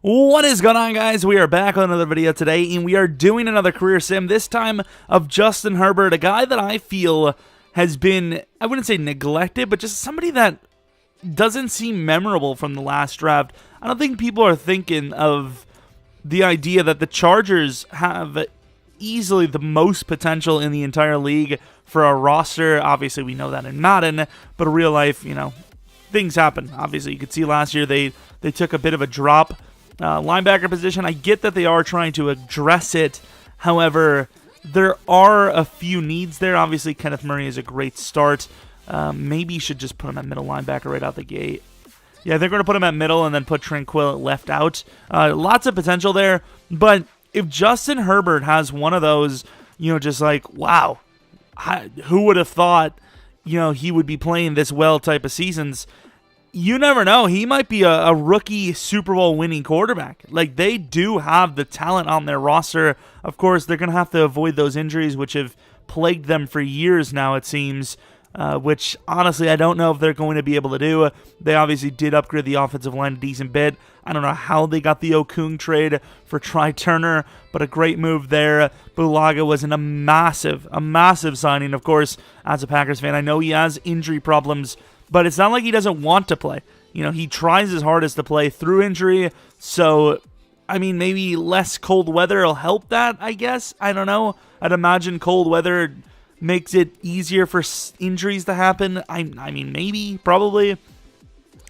What is going on, guys? We are back on another video today, and we are doing another career sim, this time of Justin Herbert, a guy that I feel has been, I wouldn't say neglected, but just somebody that doesn't seem memorable from the last draft. I don't think people are thinking of the idea that the Chargers have easily the most potential in the entire league for a roster. Obviously, we know that in Madden, but in real life, you know, things happen. Obviously, you could see last year they took a bit of a drop. Linebacker position, I get that they are trying to address it. However, there are a few needs there. Obviously, Kenneth Murray is a great start. Maybe you should just put him at middle linebacker right out the gate. Yeah, they're going to put him at middle and then put Tranquil at left out. Lots of potential there. But if Justin Herbert has one of those, you know, just like, wow, who would have thought, you know, he would be playing this well type of seasons, you never know. He might be a rookie Super Bowl winning quarterback. Like, they do have the talent on their roster. Of course, they're going to have to avoid those injuries, which have plagued them for years now, it seems, which, honestly, I don't know if they're going to be able to do. They obviously did upgrade the offensive line a decent bit. I don't know how they got the Okung trade for Try Turner, but a great move there. Bulaga was a massive signing. Of course, as a Packers fan, I know he has injury problems, but it's not like he doesn't want to play. You know, he tries his hardest to play through injury. So, I mean, maybe less cold weather will help that, I guess. I don't know. I'd imagine cold weather makes it easier for injuries to happen. I mean, maybe, probably.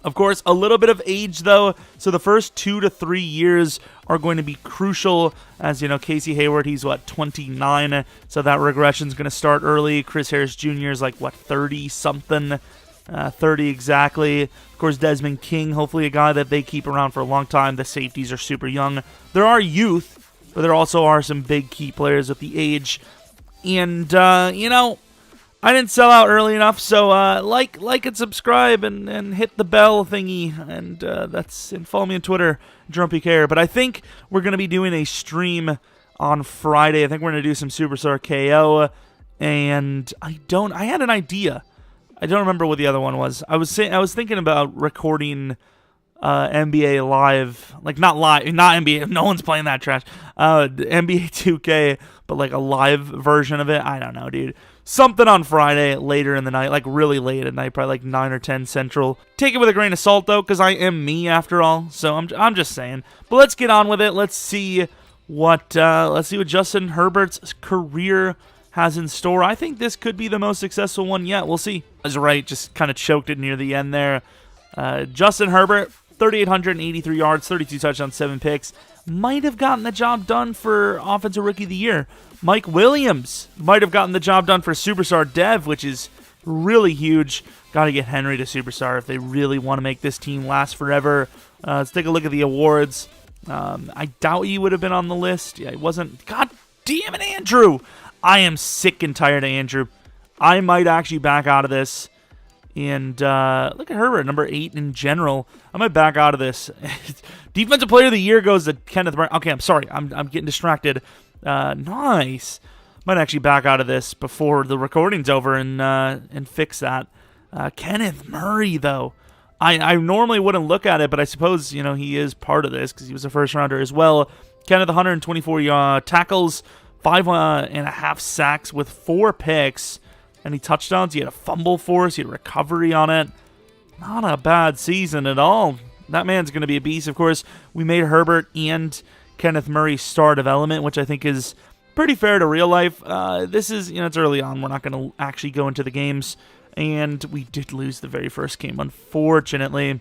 Of course, a little bit of age, though. So the first 2 to 3 years are going to be crucial. As you know, Casey Hayward, he's, 29? So that regression's going to start early. Chris Harris Jr. is, 30-something? 30 exactly. Of course, Desmond King, hopefully a guy that they keep around for a long time. The safeties are super young. There are youth, but there also are some big key players with the age. And, you know, I didn't sell out early enough, so like and subscribe and hit the bell thingy. And follow me on Twitter, DrumpyCare. But I think we're going to be doing a stream on Friday. I think we're going to do some Superstar KO. And I had an idea. I don't remember what the other one was. I was thinking about recording NBA Live, not NBA. No one's playing that trash. NBA 2K, but a live version of it. I don't know, dude. Something on Friday later in the night, really late at night, probably 9 or 10 Central. Take it with a grain of salt though, because I am me after all. So I'm just saying. But let's get on with it. Let's see what Justin Herbert's career has in store. I think this could be the most successful one yet. We'll see. I was right, just kind of choked it near the end there. Justin Herbert, 3,883 yards, 32 touchdowns, 7 picks. Might have gotten the job done for Offensive Rookie of the Year. Mike Williams might have gotten the job done for Superstar Dev, which is really huge. Got to get Henry to Superstar if they really want to make this team last forever. Let's take a look at the awards. I doubt he would have been on the list. Yeah, he wasn't. God damn it, Andrew! I am sick and tired of Andrew. I might actually back out of this. And look at Herbert, number 8 in general. I might back out of this. Defensive Player of the Year goes to Kenneth Murray. Okay, I'm sorry. I'm getting distracted. Nice. Might actually back out of this before the recording's over and fix that. Kenneth Murray, though. I normally wouldn't look at it, but I suppose, you know, he is part of this because he was a first-rounder as well. Kenneth, 124 tackles, 5.5 sacks with 4 picks. Any touchdowns? He had a fumble force. He had a recovery on it. Not a bad season at all. That man's going to be a beast. Of course, we made Herbert and Kenneth Murray star development, which I think is pretty fair to real life. This is, you know, it's early on. We're not going to actually go into the games. And we did lose the very first game, unfortunately.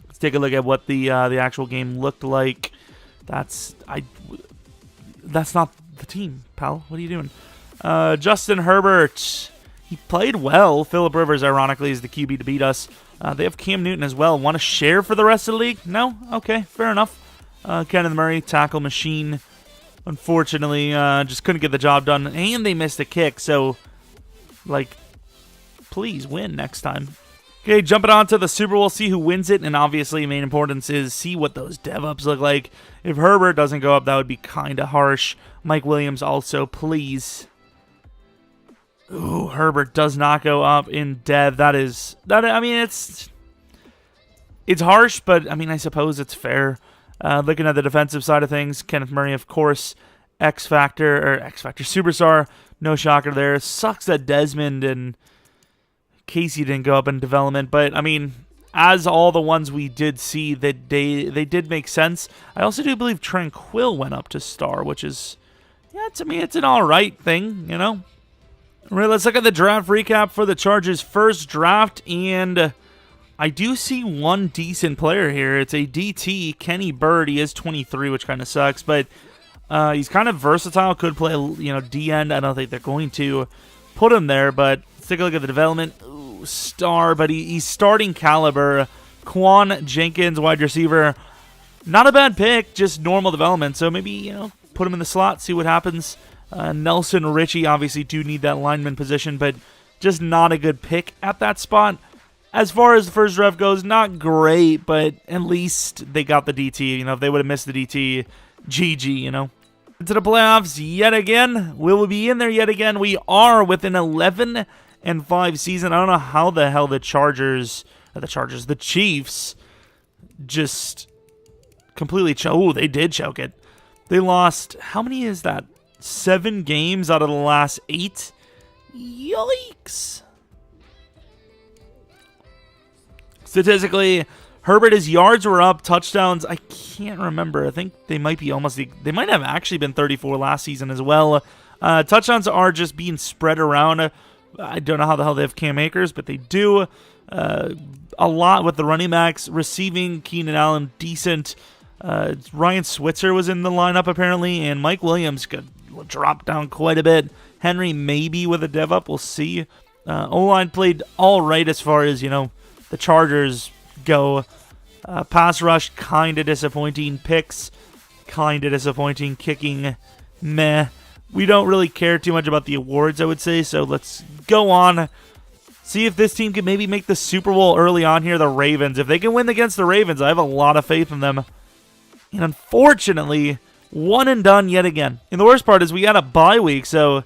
Let's take a look at what the actual game looked like. That's not the team, pal. What are you doing? Justin Herbert. He played well. Phillip Rivers, ironically, is the QB to beat us. They have Cam Newton as well. Want to share for the rest of the league? No? Okay, fair enough. Kenneth Murray, tackle machine. Unfortunately, just couldn't get the job done. And they missed a kick, so, please win next time. Okay, jumping on to the Super Bowl, see who wins it. And obviously, main importance is see what those dev-ups look like. If Herbert doesn't go up, that would be kind of harsh. Mike Williams also, please. Ooh, Herbert does not go up in dev. I mean, it's harsh, but I mean, I suppose it's fair. Looking at the defensive side of things, Kenneth Murray, of course, X Factor Superstar. No shocker there. Sucks that Desmond and Casey didn't go up in development, but I mean, as all the ones we did see, that they did make sense. I also do believe Tranquil went up to star, which is, yeah, to me, it's an all right thing, you know. All right, let's look at the draft recap for the Chargers' first draft, and I do see one decent player here. It's a DT, Kenny Bird. He is 23, which kind of sucks, but he's kind of versatile. Could play, you know, D-end. I don't think they're going to put him there, but let's take a look at the development. Ooh, star, but he's starting caliber. Quan Jenkins, wide receiver. Not a bad pick, just normal development. So maybe, you know, put him in the slot, see what happens. Nelson Ritchie, obviously do need that lineman position, but just not a good pick at that spot. As far as the first draft goes, not great, but at least they got the DT. You know, if they would have missed the DT, GG, you know. Into the playoffs yet again. Will we be in there yet again? We are with an 11-5 season. I don't know how the hell the Chiefs just completely they did choke it. They lost, how many is that? 7 games out of the last 8? Yikes. Statistically, Herbert, his yards were up, touchdowns, I can't remember. I think they might be they might have actually been 34 last season as well. Touchdowns are just being spread around. I don't know how the hell they have Cam Akers, but they do. A lot with the running backs. Receiving, Keenan Allen, decent. Ryan Switzer was in the lineup apparently, and Mike Williams could drop down quite a bit. Henry maybe with a dev up, we'll see. O-line played all right as far as, you know, the Chargers go. Pass rush, kind of disappointing. Picks, kind of disappointing. Kicking, meh. We don't really care too much about the awards, I would say, so let's go on. See if this team can maybe make the Super Bowl early on here, the Ravens. If they can win against the Ravens, I have a lot of faith in them. And unfortunately, one and done yet again. And the worst part is we had a bye week, so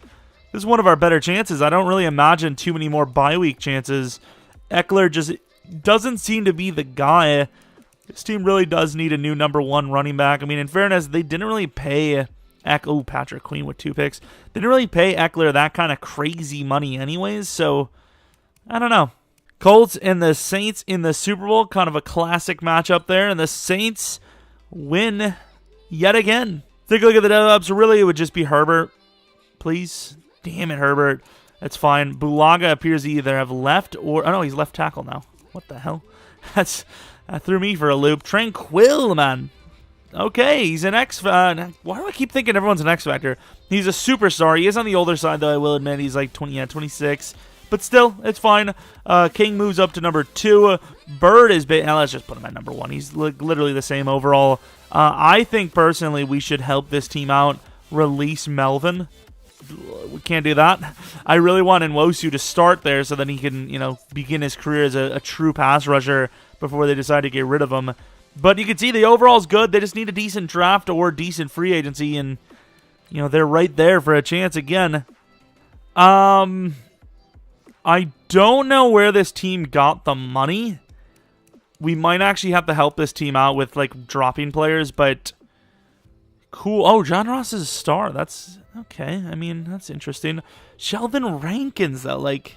this is one of our better chances. I don't really imagine too many more bye week chances. Eckler just doesn't seem to be the guy. This team really does need a new #1 running back. I mean, in fairness, they didn't really pay Patrick Queen with 2 picks. They didn't really pay Eckler that kind of crazy money anyways, so I don't know. Colts and the Saints in the Super Bowl, kind of a classic matchup there, and the Saints win yet again. Take a look at the dev-ups. Really, it would just be Herbert. Please. Damn it, Herbert. That's fine. Bulaga appears to either have left or... Oh, no, he's left tackle now. What the hell? That threw me for a loop. Tranquil, man. Okay, he's an X... why do I keep thinking everyone's an X Factor? He's a superstar. He is on the older side, though, I will admit. He's like 26. But still, it's fine. King moves up to #2. Bird is... let's just put him at #1. He's literally the same overall. I think, personally, we should help this team out. Release Melvin. We can't do that. I really want Nwosu to start there so that he can, you know, begin his career as a true pass rusher before they decide to get rid of him. But you can see the overall's good. They just need a decent draft or decent free agency, and, you know, they're right there for a chance again. I don't know where this team got the money. We might actually have to help this team out with, like, dropping players, but... Cool. Oh, John Ross is a star. That's... Okay, I mean, that's interesting. Sheldon Rankins, though, like...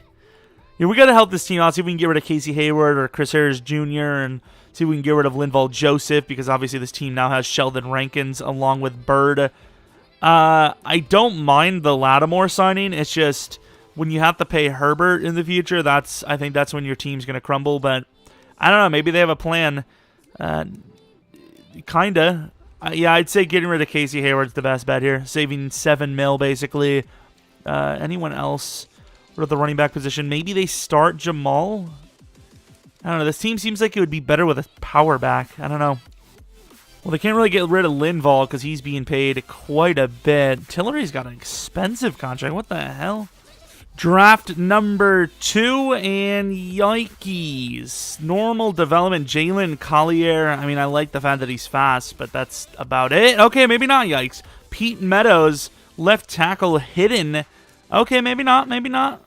Yeah, we got to help this team out, see if we can get rid of Casey Hayward or Chris Harris Jr., and see if we can get rid of Linval Joseph, because obviously this team now has Sheldon Rankins along with Bird. I don't mind the Lattimore signing. It's just, when you have to pay Herbert in the future, I think that's when your team's going to crumble, but I don't know, maybe they have a plan. Kinda. Yeah, I'd say getting rid of Casey Hayward's the best bet here. Saving $7 million, basically. Anyone else? What are the running back position? Maybe they start Jamal? I don't know. This team seems like it would be better with a power back. I don't know. Well, they can't really get rid of Linval because he's being paid quite a bit. Tillery's got an expensive contract. What the hell? Draft #2, and yikes. Normal development, Jalen Collier. I mean, I like the fact that he's fast, but that's about it. Okay, maybe not yikes. Pete Meadows, left tackle, hidden. Okay, maybe not, maybe not.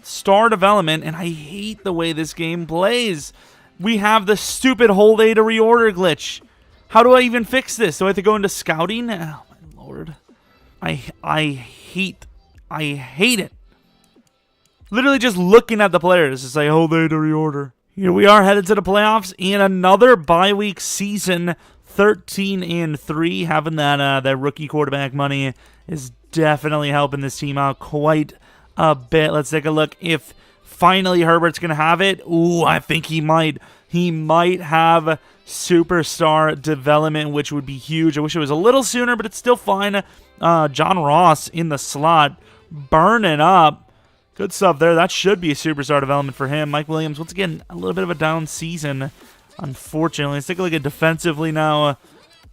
Star development, and I hate the way this game plays. We have the stupid whole day to reorder glitch. How do I even fix this? Do I have to go into scouting? Oh, my Lord. I hate it. Literally just looking at the players. It's like, oh, they had to reorder. Here we are headed to the playoffs in another bye week season. 13-3. Having that rookie quarterback money is definitely helping this team out quite a bit. Let's take a look if finally Herbert's going to have it. Ooh, I think he might. He might have superstar development, which would be huge. I wish it was a little sooner, but it's still fine. John Ross in the slot, burning up. Good stuff there. That should be a superstar development for him. Mike Williams, once again, a little bit of a down season, unfortunately. Let's take a look at defensively now.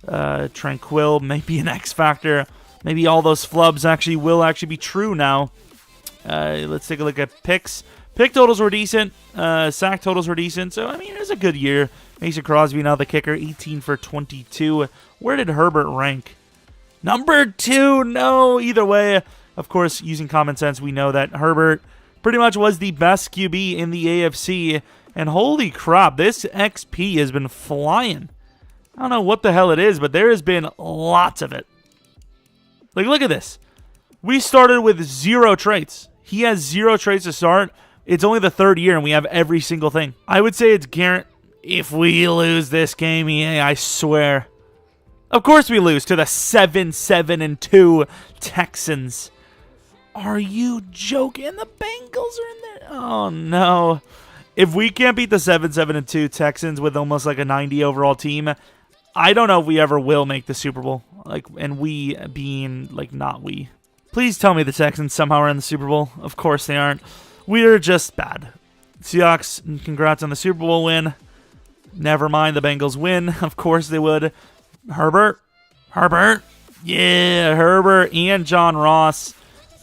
Tranquil, maybe an X factor. Maybe all those flubs will be true now. Let's take a look at picks. Pick totals were decent. Sack totals were decent. So, I mean, it was a good year. Mason Crosby, now the kicker, 18 for 22. Where did Herbert rank? Number 2. No, either way. Of course, using common sense, we know that Herbert pretty much was the best QB in the AFC. And holy crap, this XP has been flying. I don't know what the hell it is, but there has been lots of it. Like, look at this. We started with 0 traits. He has 0 traits to start. It's only the 3rd year, and we have every single thing. I would say it's guaranteed. If we lose this game, EA, I swear. Of course we lose to the 7-2 Texans. Are you joking? The Bengals are in there. Oh, no. If we can't beat the 7-2 Texans with almost like a 90 overall team, I don't know if we ever will make the Super Bowl. Like, and we being, like, not we. Please tell me the Texans somehow are in the Super Bowl. Of course they aren't. We're just bad. Seahawks, congrats on the Super Bowl win. Never mind, the Bengals win. Of course they would. Herbert. Yeah, Herbert and John Ross.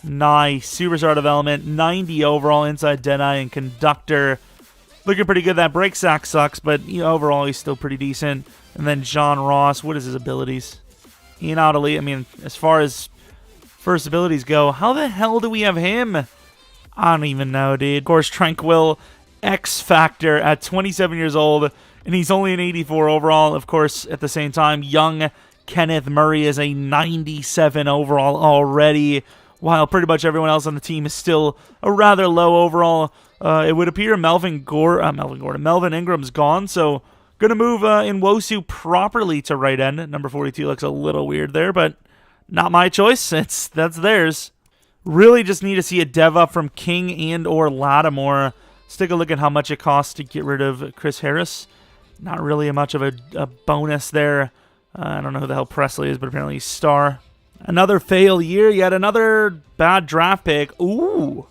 Nice. Superstar development. 90 overall inside Deadeye and conductor. Looking pretty good. That break sack sucks, but overall he's still pretty decent. And then John Ross. What is his abilities? Ian Otley. I mean, as far as first abilities go, how the hell do we have him? I don't even know, dude. Of course, Tranquil, X Factor at 27 years old, and he's only an 84 overall. Of course, at the same time, young Kenneth Murray is a 97 overall already, while pretty much everyone else on the team is still a rather low overall. It would appear Melvin Ingram's gone, so going to move Nwosu properly to right end. Number 42 looks a little weird there, but not my choice. That's theirs. Really just need to see a dev up from King and or Lattimore. Let's take a look at how much it costs to get rid of Chris Harris. Not really much of a bonus there. I don't know who the hell Presley is, but apparently he's star. Another fail year. Yet another bad draft pick. Ooh.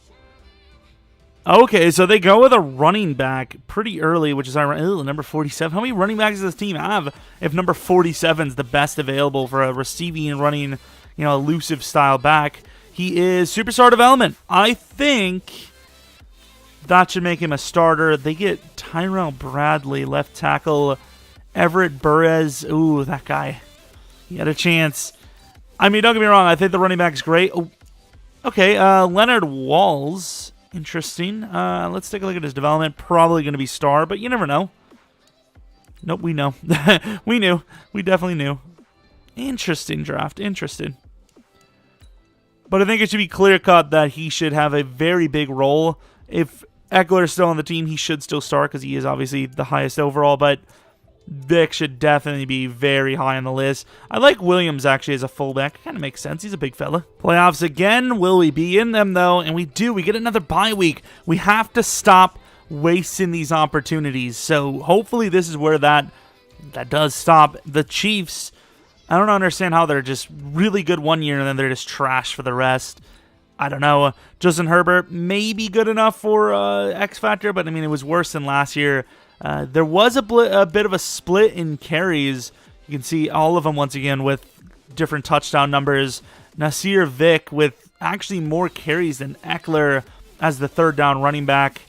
Okay, so they go with a running back pretty early, which is number 47. How many running backs does this team have if number 47 is the best available for a receiving and running, elusive style back? He is superstar development. I think that should make him a starter. They get Tyrell Bradley, left tackle. Everett Burres. Ooh, that guy. He had a chance. I mean, don't get me wrong. I think the running back's great. Oh, okay, Leonard Walls. Interesting. Let's take a look at his development. Probably going to be star, but you never know. Nope, we know. We knew. We definitely knew. Interesting draft. Interesting. But I think it should be clear-cut that he should have a very big role. If Eckler's still on the team, he should still start because he is obviously the highest overall, but Vic should definitely be very high on the list. I like Williams, actually, as a fullback. Kind of makes sense. He's a big fella. Playoffs again. Will we be in them, though? And we do. We get another bye week. We have to stop wasting these opportunities. So hopefully this is where that does stop. The Chiefs, I don't understand how they're just really good one year and then they're just trash for the rest. I don't know. Justin Herbert may be good enough for X Factor, but I mean, it was worse than last year. There was a bit of a split in carries. You can see all of them once again with different touchdown numbers. Nasir Vick with actually more carries than Eckler as the third down running back.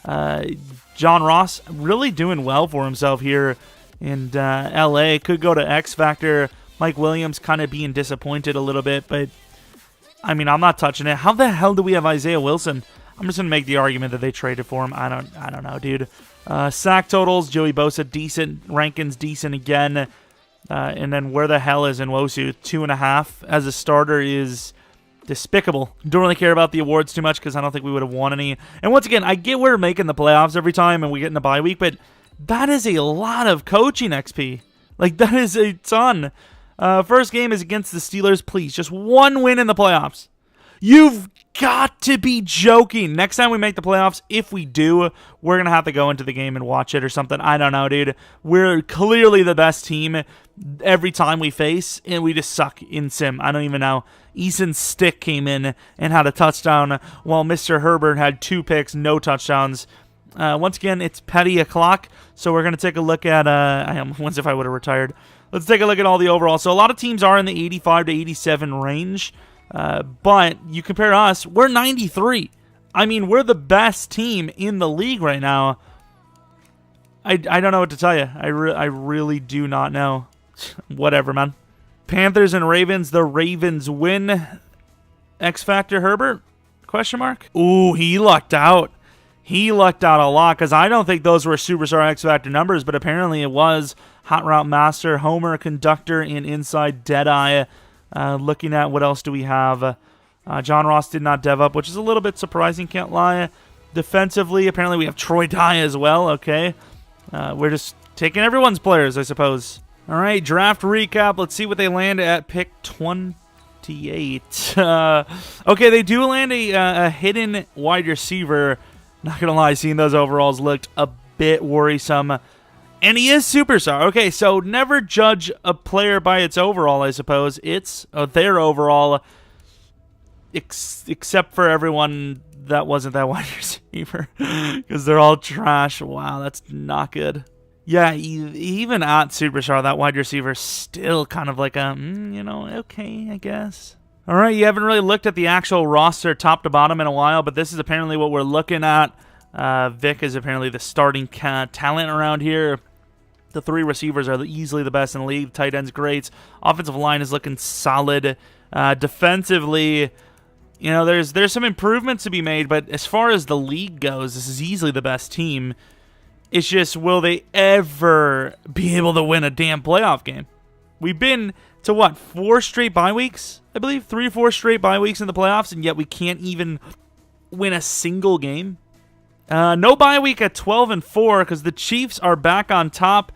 John Ross really doing well for himself here in LA. Could go to X Factor. Mike Williams kind of being disappointed a little bit, but I mean, I'm not touching it. How the hell do we have Isaiah Wilson? I'm just going to make the argument that they traded for him. I don't know, dude. Sack totals, Joey Bosa, decent. Rankins, decent again. And then where the hell is Nwosu? 2.5 as a starter is despicable. Don't really care about the awards too much because I don't think we would have won any. And once again, I get we're making the playoffs every time and we get in the bye week, but that is a lot of coaching XP. Like, that is a ton. First game is against the Steelers. Please, just one win in the playoffs. You've got to be joking. Next time we make the playoffs, if we do, we're going to have to go into the game and watch it or something. I don't know, dude. We're clearly the best team every time we face, and we just suck in sim. I don't even know. Eason's stick came in and had a touchdown, while Mr. Herbert had 2 picks, no touchdowns. Once again, it's petty o'clock, so we're going to take a look at, I almost if I would have retired. Let's take a look at all the overall. So a lot of teams are in the 85 to 87 range, but you compare us, we're 93. I mean, we're the best team in the league right now. I don't know what to tell you. I really do not know. Whatever, man. Panthers and Ravens. The Ravens win. X Factor Herbert? Question mark? Ooh, he lucked out. He lucked out a lot because I don't think those were Superstar X Factor numbers, but apparently it was. Hot Route Master, Homer, Conductor, and Inside Deadeye. Looking at what else do we have? John Ross did not dev up, which is a little bit surprising, can't lie. Defensively, apparently we have Troy Dye as well, okay. We're just taking everyone's players, I suppose. All right, draft recap. Let's see what they land at pick 28. Okay, they do land a hidden wide receiver. Not going to lie, seeing those overalls looked a bit worrisome. And he is Superstar. Okay, so never judge a player by its overall, I suppose. It's their overall, except for everyone that wasn't that wide receiver. Because they're all trash. Wow, that's not good. Yeah, even at Superstar, that wide receiver still kind of like a, okay, I guess. All right, you haven't really looked at the actual roster top to bottom in a while, but this is apparently what we're looking at. Vic is apparently the starting talent around here. The 3 receivers are easily the best in the league. Tight end's great. Offensive line is looking solid. Defensively, there's some improvements to be made, but as far as the league goes, this is easily the best team. It's just, will they ever be able to win a damn playoff game? We've been to, 4 straight bye weeks? I believe 3 or 4 straight bye weeks in the playoffs, and yet we can't even win a single game. No bye week at 12-4 because the Chiefs are back on top.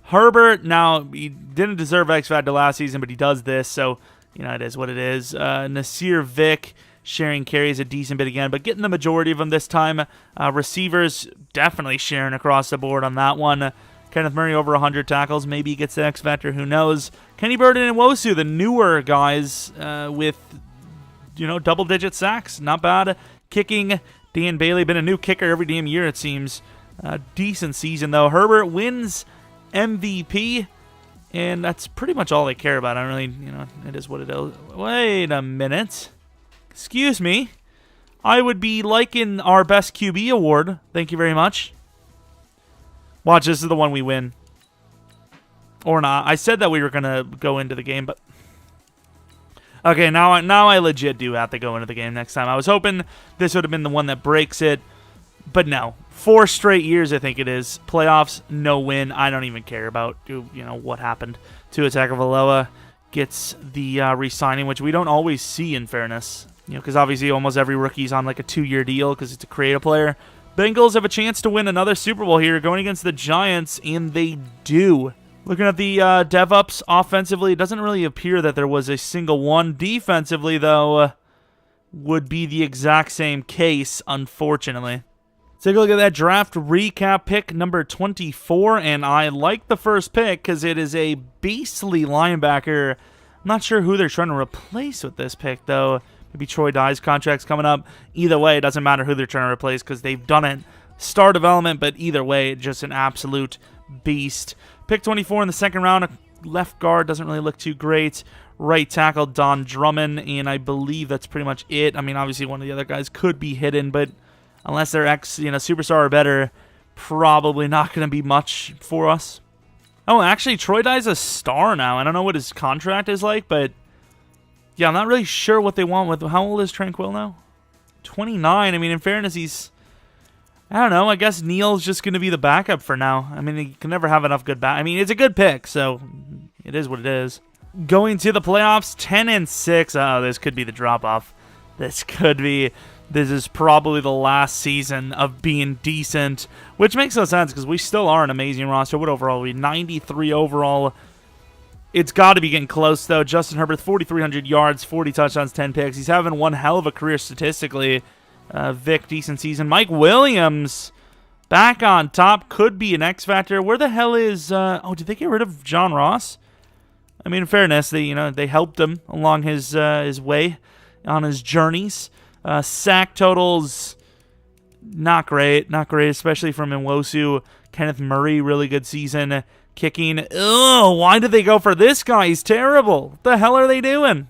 Herbert, now, he didn't deserve X Factor last season, but he does this, so, it is what it is. Nasir Vic sharing carries a decent bit again, but getting the majority of them this time. Receivers definitely sharing across the board on that one. Kenneth Murray over 100 tackles. Maybe he gets the X Factor. Who knows? Kenny Burden and Nwosu, the newer guys with, double-digit sacks. Not bad. Kicking, Dan Bailey, been a new kicker every damn year, it seems. Decent season, though. Herbert wins MVP, and that's pretty much all they care about. I don't really, it is what it is. Wait a minute. Excuse me. I would be liking our best QB award. Thank you very much. Watch, this is the one we win. Or not. I said that we were going to go into the game, but... Okay, now I legit do have to go into the game next time. I was hoping this would have been the one that breaks it, but no. 4 straight years, I think it is. Playoffs, no win. I don't even care about, what happened to Tagovailoa. Gets the re-signing, which we don't always see, in fairness. Because obviously almost every rookie's on like a 2-year deal because it's a creative player. Bengals have a chance to win another Super Bowl here going against the Giants, and they do. Looking at the dev-ups offensively, it doesn't really appear that there was a single one. Defensively, though, would be the exact same case, unfortunately. Take a look at that draft recap pick number 24, and I like the first pick because it is a beastly linebacker. I'm not sure who they're trying to replace with this pick, though. Maybe Troy Dye's contract's coming up. Either way, it doesn't matter who they're trying to replace because they've done it. Star development, but either way, just an absolute beast. Pick 24 in the second round. Left guard doesn't really look too great. Right tackle, Don Drummond, and I believe that's pretty much it. I mean, obviously one of the other guys could be hidden, but unless they're superstar or better, probably not going to be much for us. Oh, actually, Troy Dye's a star now. I don't know what his contract is like, but yeah, I'm not really sure what they want with... How old is Tranquil now? 29. I mean, in fairness, he's... I don't know. I guess Neal's just going to be the backup for now. I mean, he can never have enough good back. I mean, it's a good pick, so, It is what it is. Going to the playoffs, 10-6. Oh, this could be the drop-off. This is probably the last season of being decent, which makes no sense because we still are an amazing roster. What overall are we? 93 overall. It's got to be getting close, though. Justin Herbert, 4,300 yards, 40 touchdowns, 10 picks. He's having one hell of a career statistically. Vic, decent season. Mike Williams, back on top. Could be an X factor. Where the hell is... oh, did they get rid of John Ross? I mean, in fairness, they helped him along his way on his journeys. Sack totals, not great, especially from Nwosu. Kenneth Murray, really good season. Kicking, ugh, why did they go for this guy? He's terrible. What the hell are they doing?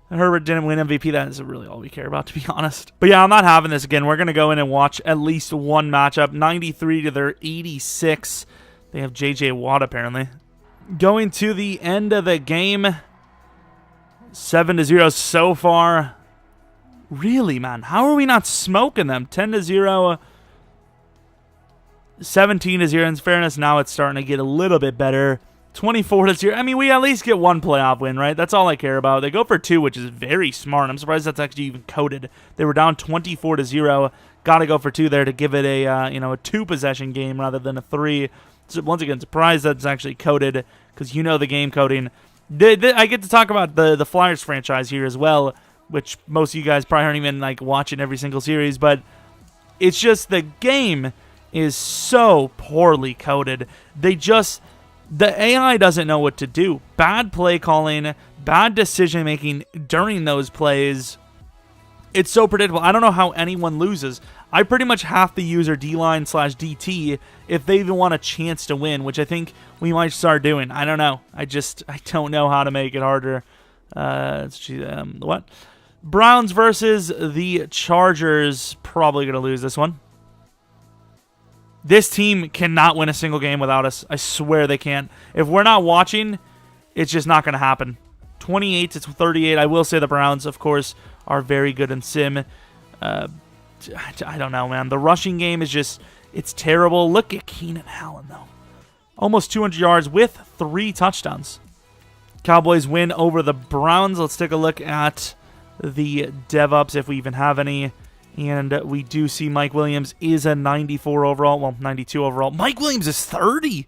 Herbert didn't win MVP. That is really all we care about, to be honest. But yeah, I'm not having this again. We're going to go in and watch at least one matchup. 93 to their 86. They have J.J. Watt, apparently. Going to the end of the game. 7-0 so far. Really, man? How are we not smoking them? 10-0. 17-0. In fairness, now it's starting to get a little bit better. 24-0. I mean, we at least get one playoff win, right? That's all I care about. They go for 2, which is very smart. I'm surprised that's actually even coded. They were down 24-0. Got to go for 2 there to give it a a 2-possession game rather than a 3. So once again, surprised that's actually coded because you know the game coding. I get to talk about the Flyers franchise here as well, which most of you guys probably aren't even like watching every single series, but it's just the game is so poorly coded. The AI doesn't know what to do. Bad play calling, bad decision making during those plays. It's so predictable. I don't know how anyone loses. I pretty much have to use our D-line/DT if they even want a chance to win, which I think we might start doing. I don't know. I don't know how to make it harder. What? Browns versus the Chargers. Probably going to lose this one. This team cannot win a single game without us. I swear they can't. If we're not watching, it's just not going to happen. 28-38. I will say the Browns, of course, are very good in sim. I don't know, man. The rushing game is just, it's terrible. Look at Keenan Allen, though. Almost 200 yards with 3 touchdowns. Cowboys win over the Browns. Let's take a look at the dev-ups, if we even have any. And we do see Mike Williams is a 94 overall. Well, 92 overall. Mike Williams is 30.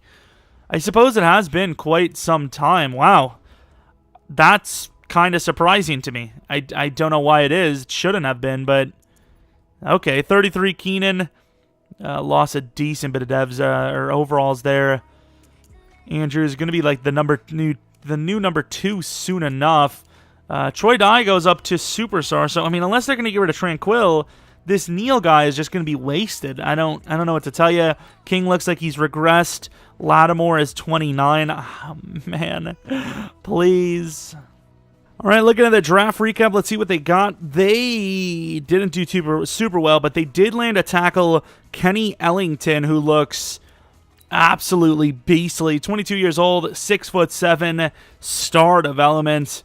I suppose it has been quite some time. Wow. That's kind of surprising to me. I don't know why it is. It shouldn't have been, but okay. 33 Keenan. Lost a decent bit of devs or overalls there. Andrews is going to be like the new number 2 soon enough. Troy Dye goes up to Superstar. So I mean, unless they're going to get rid of Tranquil, this Neal guy is just going to be wasted. I don't know what to tell you. King looks like he's regressed. Lattimore is 29. Oh, man, please. All right, looking at the draft recap, let's see what they got. They didn't do super well, but they did land a tackle, Kenny Ellington, who looks absolutely beastly. 22 years old, 6'7", star development.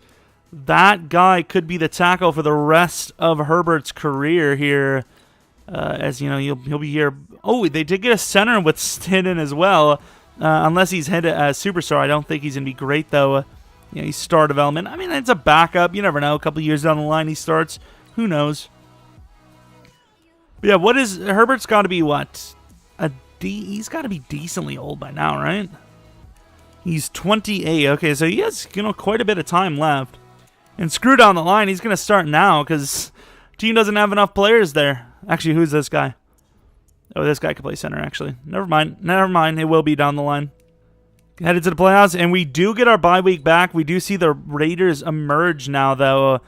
That guy could be the tackle for the rest of Herbert's career here. As you know, he'll be here. Oh, they did get a center with Stinnon as well. Unless he's headed as Superstar, I don't think he's going to be great, though. He's star development. I mean, it's a backup. You never know. A couple years down the line, he starts. Who knows? But yeah, Herbert's got to be what? He's got to be decently old by now, right? He's 28. Okay, so he has quite a bit of time left. And screw down the line, he's going to start now because team doesn't have enough players there. Actually, who's this guy? Oh, this guy could play center, actually. Never mind. It will be down the line. Headed to the playoffs, and we do get our bye week back. We do see the Raiders emerge now, though.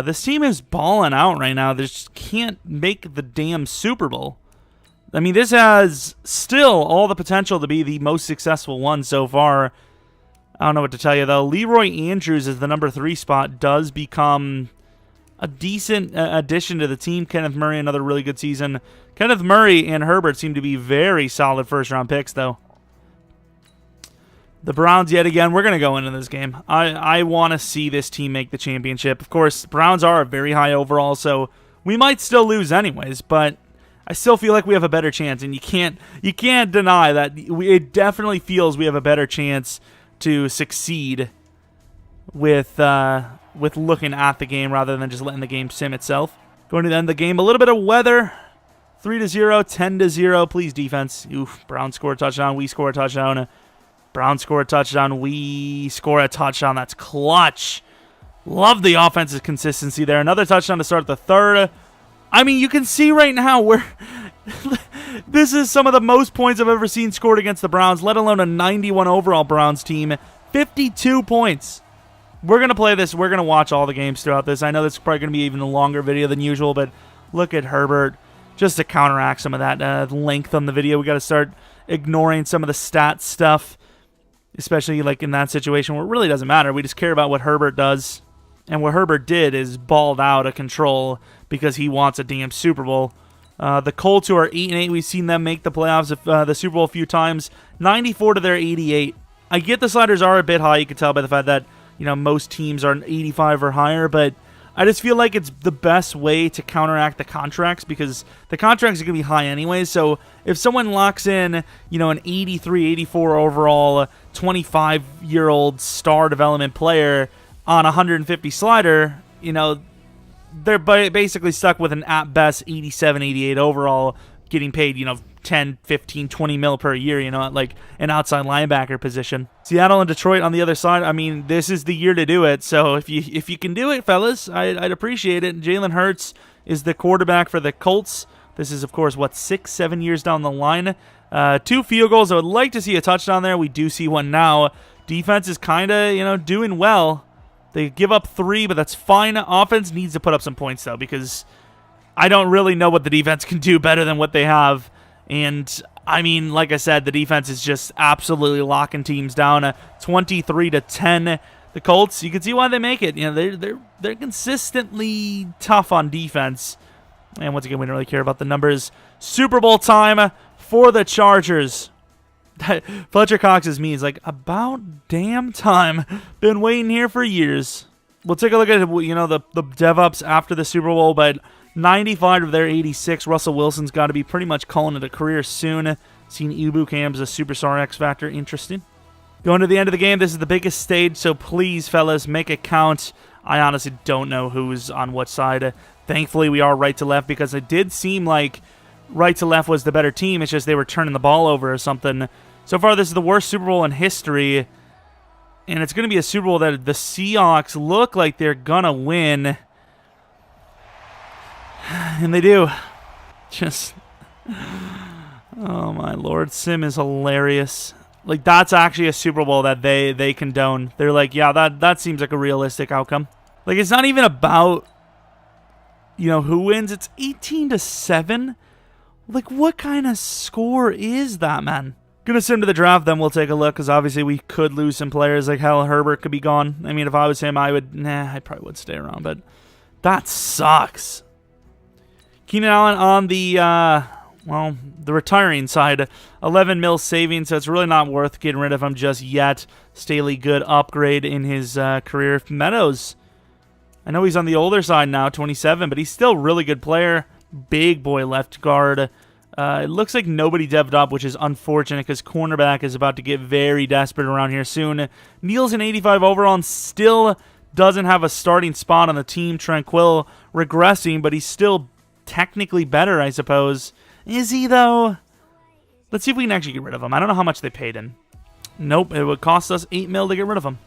This team is balling out right now. They just can't make the damn Super Bowl. I mean, this has still all the potential to be the most successful one so far. I don't know what to tell you, though. Leroy Andrews is the number 3 spot. Does become a decent addition to the team. Kenneth Murray, another really good season. Kenneth Murray and Herbert seem to be very solid first-round picks, though. The Browns, yet again, we're going to go into this game. I want to see this team make the championship. Of course, Browns are very high overall, so we might still lose anyways, but I still feel like we have a better chance, and you can't deny that it definitely feels we have a better chance to succeed with looking at the game rather than just letting the game sim itself. Going to the end of the game, a little bit of weather. 3-0, 10-0. Please, defense. Oof, Browns score a touchdown. We score a touchdown. Browns score a touchdown. We score a touchdown. That's clutch. Love the offense's consistency there. Another touchdown to start the third. I mean, you can see right now where this is some of the most points I've ever seen scored against the Browns, let alone a 91 overall Browns team. 52 points. We're going to play this. We're going to watch all the games throughout this. I know this is probably going to be even a longer video than usual, but look at Herbert. Just to counteract some of that length on the video, we got to start ignoring some of the stat stuff, especially like in that situation where it really doesn't matter. We just care about what Herbert does. And what Herbert did is balled out of control because he wants a damn Super Bowl. The Colts, who are 8-8, we've seen them make the playoffs, the Super Bowl a few times. 94 to their 88. I get the sliders are a bit high. You can tell by the fact that most teams are 85 or higher, but I just feel like it's the best way to counteract the contracts because the contracts are going to be high anyways. So if someone locks in, an 83, 84 overall, 25-year-old star development player on a 150 slider, they're basically stuck with an at best 87, 88 overall, getting paid, 10, 15, 20 mil per year, at like an outside linebacker position. Seattle and Detroit on the other side, I mean, this is the year to do it. So if you can do it, fellas, I'd appreciate it. Jalen Hurts is the quarterback for the Colts. This is, of course, 6-7 years down the line. 2 field goals. I would like to see a touchdown there. We do see one now. Defense is kind of, doing well. They give up 3, but that's fine. Offense needs to put up some points, though, because I don't really know what the defense can do better than what they have. And, I mean, like I said, the defense is just absolutely locking teams down. 23-10. The Colts, you can see why they make it. They're consistently tough on defense. And once again, we don't really care about the numbers. Super Bowl time for the Chargers. Fletcher Cox's me is like, about damn time. Been waiting here for years. We'll take a look at the dev-ups after the Super Bowl, but 95 of their 86. Russell Wilson's got to be pretty much calling it a career soon. Seen Ibukam's a superstar X Factor. Interesting. Going to the end of the game, this is the biggest stage, so please, fellas, make it count. I honestly don't know who's on what side. Thankfully, we are right to left because it did seem like right to left was the better team. It's just they were turning the ball over or something. So far, this is the worst Super Bowl in history. And it's going to be a Super Bowl that the Seahawks look like they're going to win. And they do. Just, oh my Lord. Sim is hilarious. Like, that's actually a Super Bowl that they condone. They're like, yeah, that seems like a realistic outcome. Like, it's not even about, who wins. It's 18-7. Like, what kind of score is that, man? Gonna sim to the draft, then we'll take a look, because obviously we could lose some players. Like, hell, Herbert could be gone. I mean, if I was him, I probably would stay around, but that sucks. Keenan Allen on the, the retiring side. 11 mil savings, so it's really not worth getting rid of him just yet. Staley, good upgrade in his career. Meadows, I know he's on the older side now, 27, but he's still a really good player. Big boy left guard. It looks like nobody devved up, which is unfortunate because cornerback is about to get very desperate around here soon. Neal's an 85 overall and still doesn't have a starting spot on the team. Tranquil regressing, but he's still technically better, I suppose. Is he, though? Let's see if we can actually get rid of him. I don't know how much they paid him. Nope, it would cost us 8 mil to get rid of him.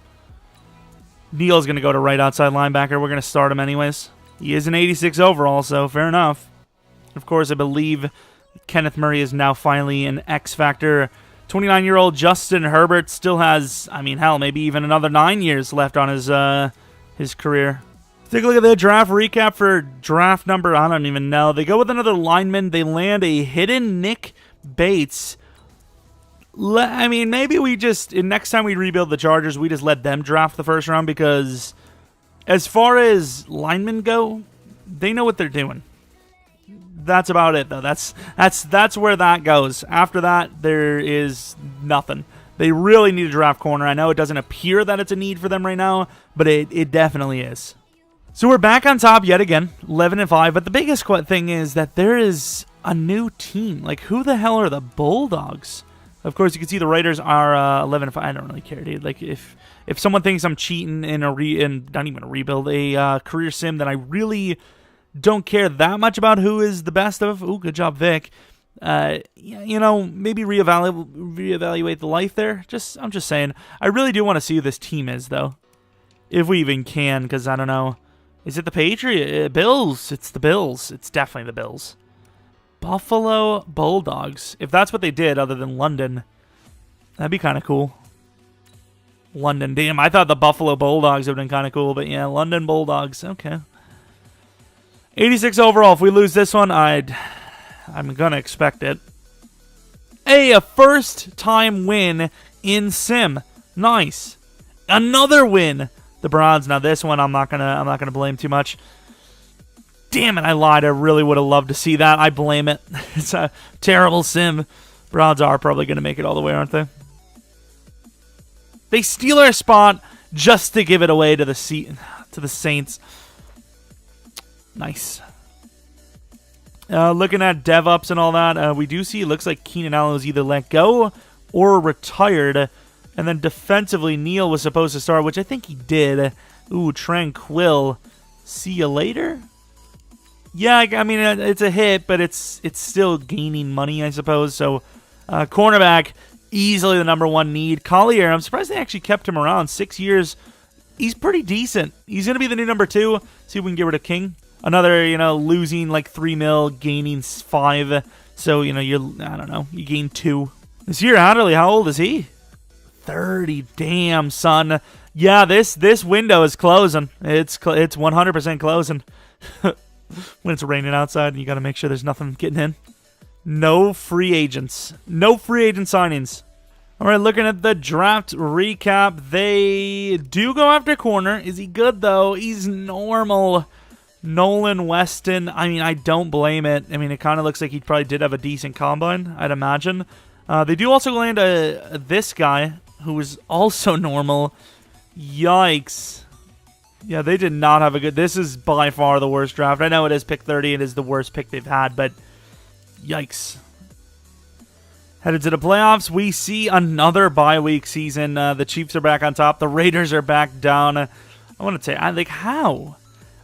Neal's going to go to right outside linebacker. We're going to start him anyways. He is an 86 overall, so fair enough. Of course, I believe Kenneth Murray is now finally an X Factor. 29-year-old Justin Herbert still has, I mean, hell, maybe even another 9 years left on his career. Take a look at the draft recap for draft number, I don't even know. They go with another lineman. They land a hidden Nick Bates. I mean, maybe we just, next time we rebuild the Chargers, we just let them draft the first round because as far as linemen go, they know what they're doing. That's about it, though. That's where that goes. After that, there is nothing. They really need a draft corner. I know it doesn't appear that it's a need for them right now, but it definitely is. So we're back on top yet again, 11-5. But the biggest thing is that there is a new team. Like, who the hell are the Bulldogs? Of course, you can see the Raiders are 11-5. I don't really care, dude. Like, if someone thinks I'm cheating in not even a rebuild, a career sim, then I really don't care that much about who is the best of. Ooh, good job, Vic. You know, maybe reevaluate the life there. I'm just saying. I really do want to see who this team is, though. If we even can, because I don't know. Is it the Bills? It's the Bills. It's definitely the Bills. Buffalo Bulldogs. If that's what they did, other than London, that'd be kind of cool. London, damn. I thought the Buffalo Bulldogs would have been kind of cool, but yeah, London Bulldogs. Okay. 86 overall. If we lose this one, I'm gonna expect it. Hey, a first-time win in Sim. Nice. Another win. The Browns. Now this one, I'm not gonna blame too much. Damn it, I lied. I really would have loved to see that. I blame it. It's a terrible sim. Browns are probably going to make it all the way, aren't they? They steal our spot just to give it away to the Saints. Nice. Looking at DevUps and all that, we do see it looks like Keenan Allen was either let go or retired. And then defensively, Neal was supposed to start, which I think he did. Ooh, Tranquil. See you later? Yeah, I mean, it's a hit, but it's still gaining money, I suppose. So, cornerback, easily the #1 need. Collier, I'm surprised they actually kept him around. 6 years. He's pretty decent. He's going to be the new #2. See if we can get rid of King. Another, losing like 3 mil, gaining 5. So, I don't know, you gain 2. This year, Adderley, how old is he? 30. Damn, son. Yeah, this window is closing. It's 100% closing. When it's raining outside and you got to make sure there's nothing getting in. No free agents. No free agent signings. All right, looking at the draft recap. They do go after corner. Is he good, though? He's normal. Nolan Weston. I mean, I don't blame it. I mean, it kind of looks like he probably did have a decent combine, I'd imagine. They do also land this guy, who was also normal. Yikes. Yeah, they did not have a good... This is by far the worst draft. I know it is pick 30. It is the worst pick they've had, but yikes. Headed to the playoffs, we see another bye week season. The Chiefs are back on top. The Raiders are back down. I want to say, how?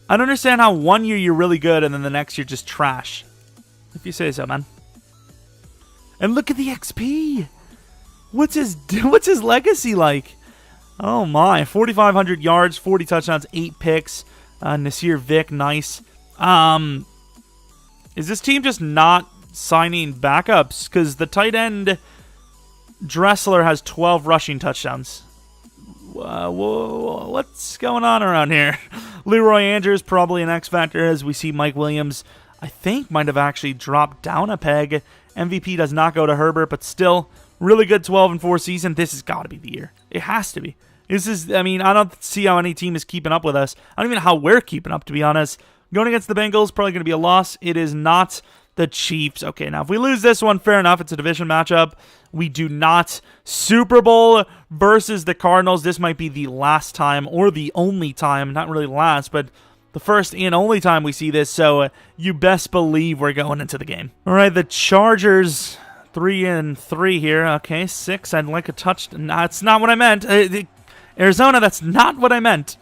I don't understand how 1 year you're really good and then the next year just trash. If you say so, man. And look at the XP. What's his legacy like? Oh my, 4,500 yards, 40 touchdowns, 8 picks. Nasir Vick, nice. Is this team just not signing backups? Because the tight end Dressler has 12 rushing touchdowns. What's going on around here? Leroy Andrews, probably an X factor, as we see Mike Williams, I think, might have actually dropped down a peg. MVP does not go to Herbert, but still, really good 12-4 season. This has got to be the year. It has to be. I don't see how any team is keeping up with us. I don't even know how we're keeping up, to be honest. Going against the Bengals, probably going to be a loss. It is not the Chiefs. Okay, now if we lose this one, fair enough. It's a division matchup. We do not. Super Bowl versus the Cardinals. This might be the last time, or the only time. Not really last, but the first and only time we see this. So you best believe we're going into the game. All right, the Chargers, 3-3 here. Okay, 6. I'd like a touch. That's not what I meant. Arizona, that's not what I meant.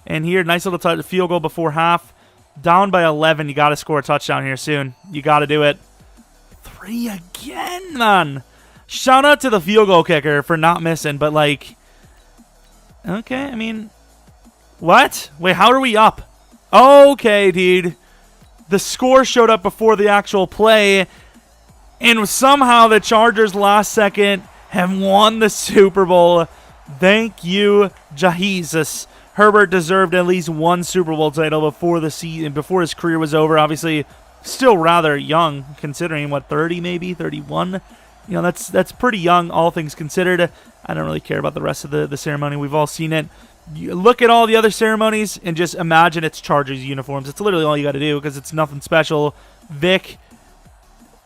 And here, nice little field goal before half. Down by 11. You got to score a touchdown here soon. You got to do it. 3 again, man. Shout out to the field goal kicker for not missing, but like, okay, I mean, what? Wait, how are we up? Okay, dude. The score showed up before the actual play, and somehow the Chargers last second have won the Super Bowl. Thank you, Jesus. Herbert deserved at least one Super Bowl title before the season, before his career was over. Obviously, still rather young, considering, 30 maybe, 31? You know, that's pretty young, all things considered. I don't really care about the rest of the ceremony. We've all seen it. You look at all the other ceremonies and just imagine it's Chargers uniforms. It's literally all you got to do because it's nothing special. Vic,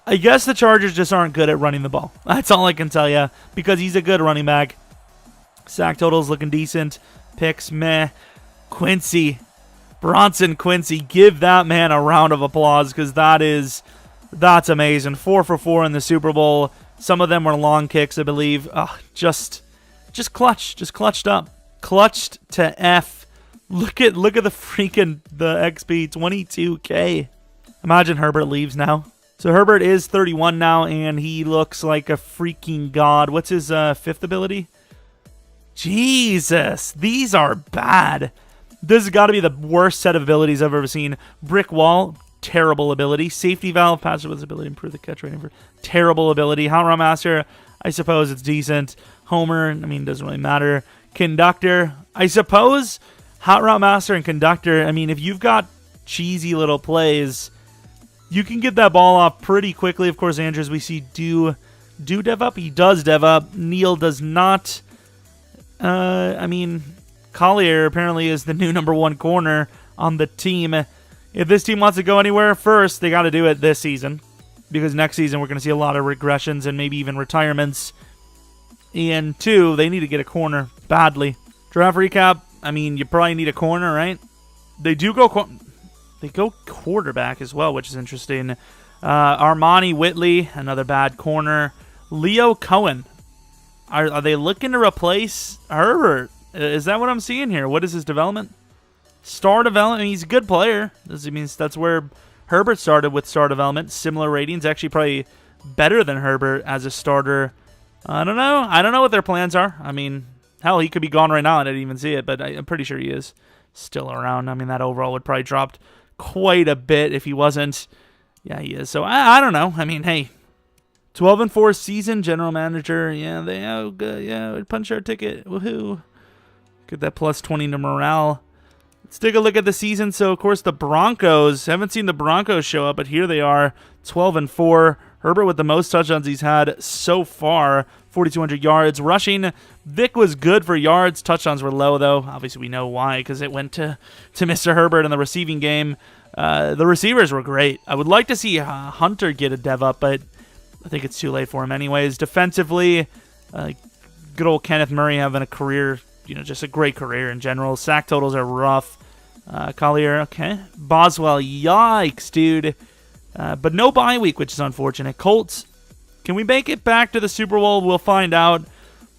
I guess the Chargers just aren't good at running the ball. That's all I can tell you, because he's a good running back. Sack totals looking decent. Picks, meh. Quincy. Bronson Quincy. Give that man a round of applause, because that's amazing. 4 for 4 in the Super Bowl. Some of them were long kicks, I believe. Just clutched up. Clutched to F. Look at the freaking the XP 22K. Imagine Herbert leaves now. So Herbert is 31 now, and he looks like a freaking god. What's his fifth ability? Jesus, these are bad. This has got to be the worst set of abilities I've ever seen. Brick wall, terrible ability. Safety valve, passive ability, improve the catch rating for terrible ability. Hot Rod Master, I suppose it's decent. Homer, I mean, doesn't really matter. Conductor, I suppose. Hot Rod Master and Conductor, I mean, if you've got cheesy little plays, you can get that ball off pretty quickly. Of course, Andrews, we see do dev up. He does dev up. Neil does not. I mean, Collier apparently is the new #1 corner on the team. If this team wants to go anywhere, first, they got to do it this season. Because next season, we're going to see a lot of regressions and maybe even retirements. And two, they need to get a corner badly. Draft recap, I mean, you probably need a corner, right? They do go quarterback as well, which is interesting. Armani Whitley, another bad corner. Leo Cohen. Are they looking to replace Herbert? Is that what I'm seeing here? What is his development? Star development. I mean, he's a good player. This means that's where Herbert started with star development. Similar ratings. Actually, probably better than Herbert as a starter. I don't know. I don't know what their plans are. I mean, hell, he could be gone right now. I didn't even see it, but I'm pretty sure he is still around. I mean, that overall would probably drop quite a bit if he wasn't. Yeah, he is. So I don't know. I mean, hey, 12-4 season, general manager. Yeah, we'd punch our ticket. Woohoo! Get that plus 20 to morale. Let's take a look at the season. So, of course, the Broncos. Haven't seen the Broncos show up, but here they are, 12-4. Herbert with the most touchdowns he's had so far, 4,200 yards. Rushing, Vic was good for yards. Touchdowns were low, though. Obviously, we know why, because it went to Mr. Herbert in the receiving game. The receivers were great. I would like to see Hunter get a dev up, but I think it's too late for him anyways. Defensively, good old Kenneth Murray having a career, just a great career in general. Sack totals are rough. Collier, okay. Boswell, yikes, dude. But no bye week, which is unfortunate. Colts, can we make it back to the Super Bowl? We'll find out.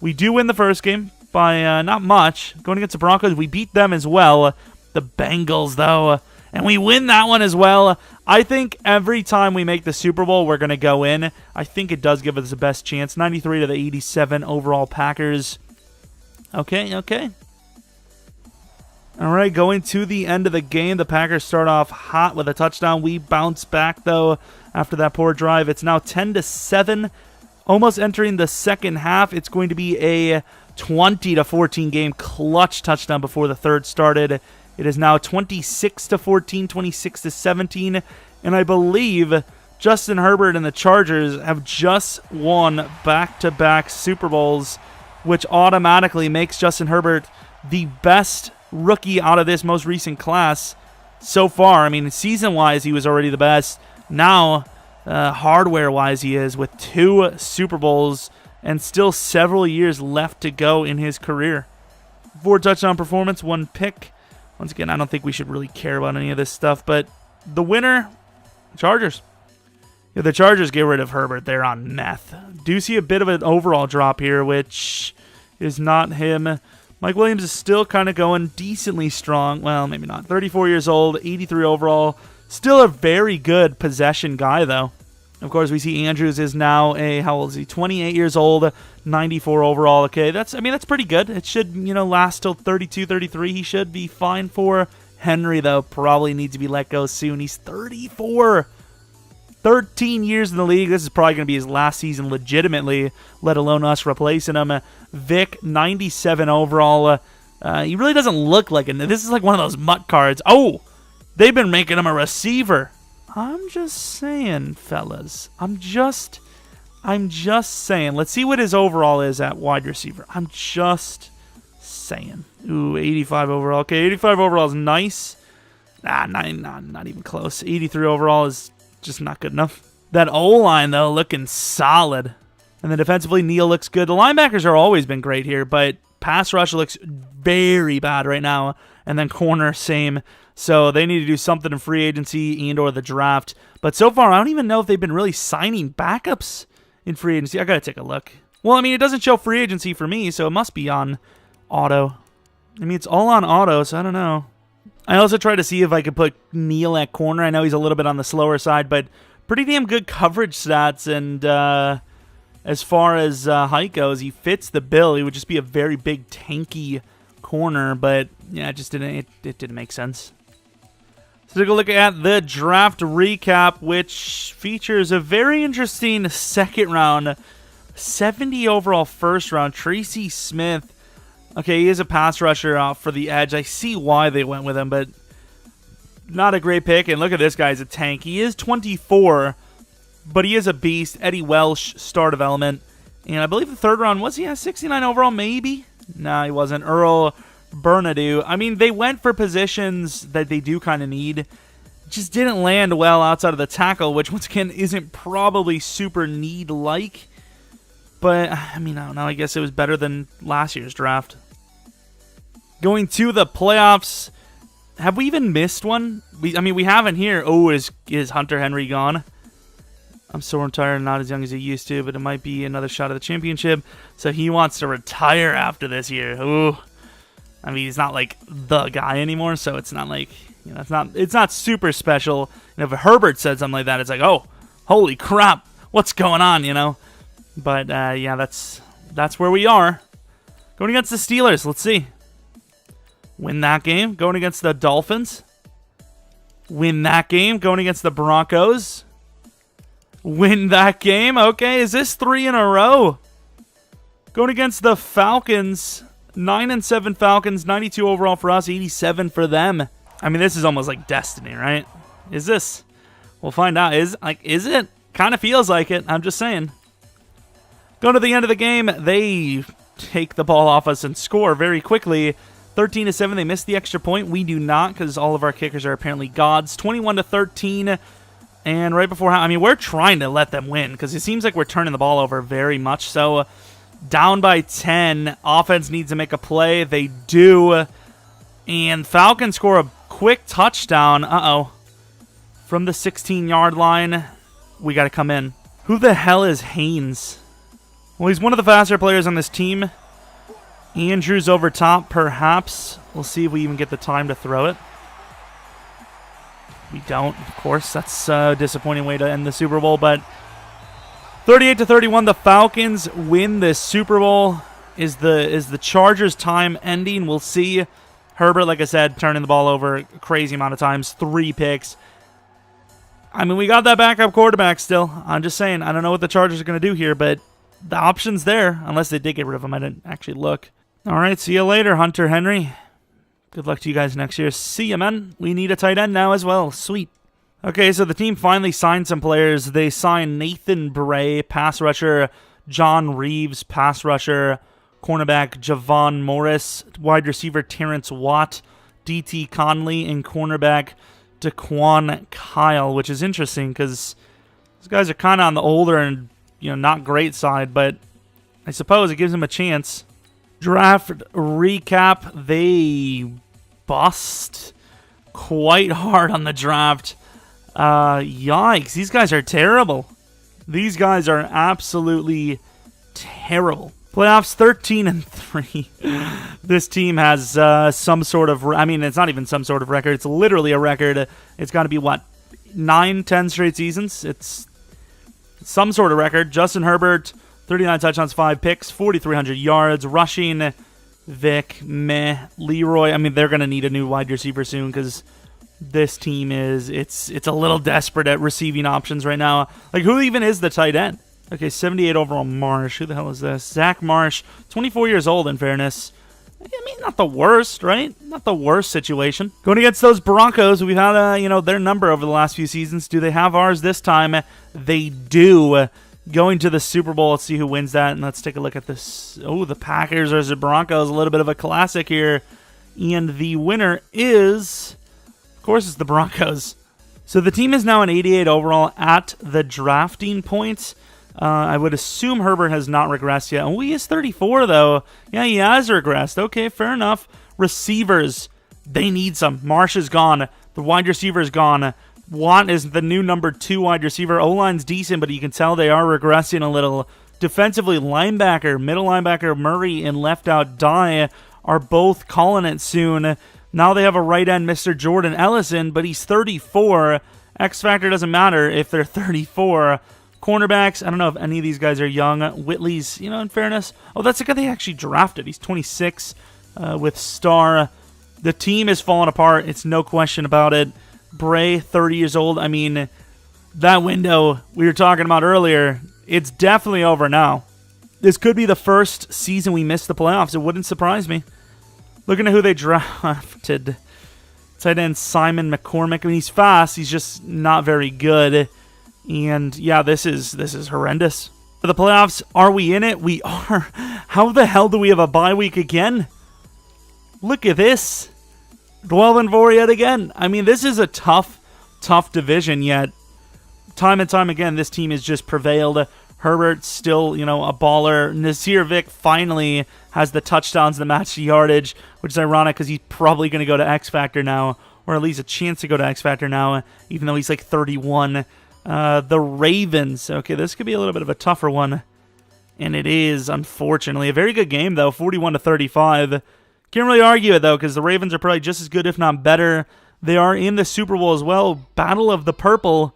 We do win the first game by not much. Going against the Broncos, we beat them as well. The Bengals, though, and we win that one as well. I think every time we make the Super Bowl, we're going to go in. I think it does give us the best chance. 93 to the 87 overall Packers. Okay. All right, going to the end of the game. The Packers start off hot with a touchdown. We bounce back, though, after that poor drive. It's now 10-7, almost entering the second half. It's going to be a 20-14 game, clutch touchdown before the third started. It is now 26-14, 26-17, and I believe Justin Herbert and the Chargers have just won back-to-back Super Bowls, which automatically makes Justin Herbert the best rookie out of this most recent class so far. I mean, season-wise, he was already the best. Now, hardware-wise, he is with 2 Super Bowls and still several years left to go in his career. 4 touchdown performance, 1 pick. Once again, I don't think we should really care about any of this stuff, but the winner, Chargers. If the Chargers get rid of Herbert, they're on meth. Do see a bit of an overall drop here, which is not him. Mike Williams is still kind of going decently strong. Well, maybe not. 34 years old, 83 overall. Still a very good possession guy, though. Of course, we see Andrews is now how old is he? 28 years old, 94 overall. Okay, that's pretty good. It should, last till 32, 33. He should be fine for. Henry, though, probably needs to be let go soon. He's 34. 13 years in the league. This is probably going to be his last season legitimately, let alone us replacing him. Vic, 97 overall. He really doesn't look like it. This is like one of those mutt cards. Oh, they've been making him a receiver. I'm just saying, fellas. I'm just saying. Let's see what his overall is at wide receiver. I'm just saying. Ooh, 85 overall. Okay, 85 overall is nice. Not even close. 83 overall is just not good enough. That O-line, though, looking solid. And then defensively, Neal looks good. The linebackers are always been great here, but pass rush looks very bad right now. And then corner, same. So they need to do something in free agency and or the draft. But so far, I don't even know if they've been really signing backups in free agency. I gotta take a look. Well, I mean, it doesn't show free agency for me, so it must be on auto. I mean, it's all on auto, so I don't know. I also tried to see if I could put Neal at corner. I know he's a little bit on the slower side, but pretty damn good coverage stats. And as far as height goes, he fits the bill. He would just be a very big, tanky corner, but yeah, it just didn't. It didn't make sense. So take a look at the draft recap, which features a very interesting second round, 70 overall first round. Tracy Smith. Okay, he is a pass rusher for the edge. I see why they went with him, but not a great pick. And look at this guy, he's a tank. He is 24, but he is a beast. Eddie Welsh, star development. And I believe the third round, was he at 69 overall, maybe? No, he wasn't. Earl Bernadou. I mean, they went for positions that they do kind of need. Just didn't land well outside of the tackle, which, once again, isn't probably super need-like. But, I mean, I don't know. I guess it was better than last year's draft. Going to the playoffs. Have we even missed one? I mean, we haven't here. Oh, is Hunter Henry gone? I'm so tired, not as young as he used to, but it might be another shot at the championship. So he wants to retire after this year. Ooh. I mean, he's not like the guy anymore, so it's not like, you know, it's not super special. And if Herbert said something like that, it's like, oh, holy crap, what's going on, you know? But yeah, that's where we are. Going against the Steelers, let's see. Win that game. Going against the Dolphins. Win that game. Going against the Broncos. Win that game. Okay, is this 3 in a row? Going against the Falcons. 9-7 Falcons. 92 overall for us. 87 for them. I mean, this is almost like destiny, right? Is this? We'll find out. Is it? Kind of feels like it. I'm just saying. Going to the end of the game, they take the ball off us and score very quickly. 13-7, they missed the extra point. We do not, because all of our kickers are apparently gods. 21-13, and right before, I mean, we're trying to let them win, because it seems like we're turning the ball over very much. So, down by 10, offense needs to make a play. They do, and Falcons score a quick touchdown. Uh-oh. From the 16-yard line, we got to come in. Who the hell is Haynes? Well, he's one of the faster players on this team. Andrews over top, perhaps. We'll see if we even get the time to throw it. We don't, of course. That's a disappointing way to end the Super Bowl. But 38-31, the Falcons win this Super Bowl. Is the Chargers' time ending? We'll see. Herbert, like I said, turning the ball over a crazy amount of times. 3 picks. I mean, we got that backup quarterback still. I'm just saying, I don't know what the Chargers are going to do here, but the option's there, unless they did get rid of him. I didn't actually look. All right, see you later, Hunter Henry. Good luck to you guys next year. See ya, man. We need a tight end now as well. Sweet. Okay, so the team finally signed some players. They signed Nathan Bray, pass rusher, John Reeves, pass rusher, cornerback Javon Morris, wide receiver Terrence Watt, DT Conley, and cornerback Daquan Kyle, which is interesting because these guys are kind of on the older and, you know, not great side, but I suppose it gives them a chance. Draft recap, they bust quite hard on the draft. Yikes, these guys are terrible. These guys are absolutely terrible. Playoffs 13-3. This team has some sort of, I mean, it's not even some sort of record. It's literally a record. It's got to be, what, 9-10 straight seasons? It's some sort of record. Justin Herbert, 39 touchdowns, 5 picks, 4,300 yards. Rushing, Vic, meh. Leroy, I mean, they're going to need a new wide receiver soon because this team is, it's a little desperate at receiving options right now. Like, who even is the tight end? Okay, 78 overall Marsh. Who the hell is this? Zach Marsh, 24 years old, in fairness. I mean, not the worst, right? Not the worst situation. Going against those Broncos, we've had, their number over the last few seasons. Do they have ours this time? They do. Going to the Super Bowl, let's see who wins that, and let's take a look at this. Oh, the Packers versus the Broncos, a little bit of a classic here. And the winner is, of course, it's the Broncos. So the team is now an 88 overall at the drafting point. I would assume Herbert has not regressed yet. Oh, he is 34, though. Yeah, he has regressed. Okay, fair enough. Receivers, they need some. Marsh is gone. The wide receiver is gone. Watt is the new number 2 wide receiver. O-line's decent, but you can tell they are regressing a little. Defensively, middle linebacker Murray and left out Dye are both calling it soon. Now they have a right end, Mr. Jordan Ellison, but he's 34. X factor doesn't matter if they're 34. Cornerbacks, I don't know if any of these guys are young. Whitley's, in fairness. Oh, that's the guy they actually drafted. He's 26 with Star. The team is falling apart. It's no question about it. Bray, 30 years old. I mean, that window we were talking about earlier, it's definitely over now. This could be the first season we missed the playoffs. It wouldn't surprise me. Looking at who they drafted. Tight end Simon McCormick. I mean, he's fast. He's just not very good. And, yeah, this is horrendous. For the playoffs, are we in it? We are. How the hell do we have a bye week again? Look at this. 12-4 yet again. I mean, this is a tough division, yet time and time again, this team has just prevailed. Herbert still, a baller. Nasir Vick finally has the touchdowns to match the yardage, which is ironic because he's probably going to go to X Factor now, or at least a chance to go to X Factor now, even though he's like 31. The Ravens. Okay, this could be a little bit of a tougher one, and it is, unfortunately. A very good game, though, 41-35. Can't really argue it, though, because the Ravens are probably just as good, if not better. They are in the Super Bowl as well. Battle of the Purple.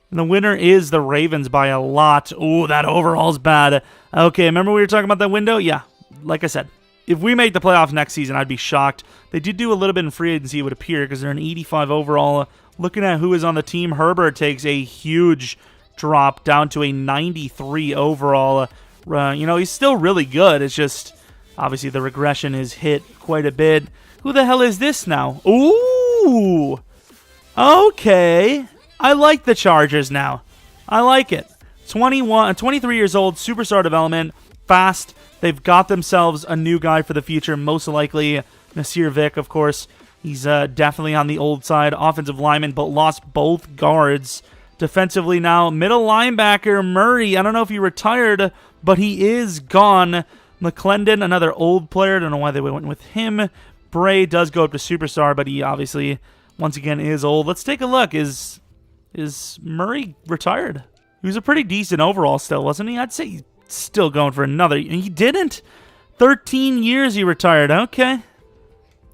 And the winner is the Ravens by a lot. Ooh, that overall's bad. Okay, remember we were talking about that window? Yeah, like I said. If we make the playoffs next season, I'd be shocked. They did do a little bit in free agency, it would appear, because they're an 85 overall. Looking at who is on the team, Herbert takes a huge drop down to a 93 overall. He's still really good. It's just... obviously, the regression is hit quite a bit. Who the hell is this now? Ooh! Okay. I like the Chargers now. I like it. 23 years old, superstar development, fast. They've got themselves a new guy for the future, most likely Nasir Vick, of course. He's definitely on the old side. Offensive lineman, but lost both guards. Defensively now, middle linebacker Murray. I don't know if he retired, but he is gone. McClendon, another old player. Don't know why they went with him. Bray does go up to superstar, but he obviously, once again, is old. Let's take a look. Is Murray retired? He was a pretty decent overall still, wasn't he? I'd say he's still going for another. He didn't. 13 years he retired. Okay.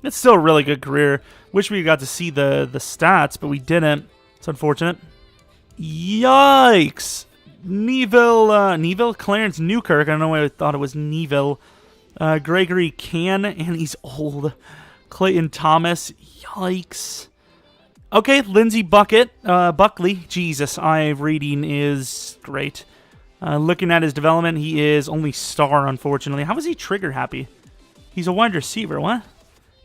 It's still a really good career. Wish we got to see the stats, but we didn't. It's unfortunate. Yikes. Neville, Clarence Newkirk. I don't know why I thought it was Neville. Gregory Can, and he's old. Clayton Thomas. Yikes. Okay, Lindsey Buckley. Jesus, reading is great. Looking at his development, he is only star, unfortunately. How is he trigger happy? He's a wide receiver, what?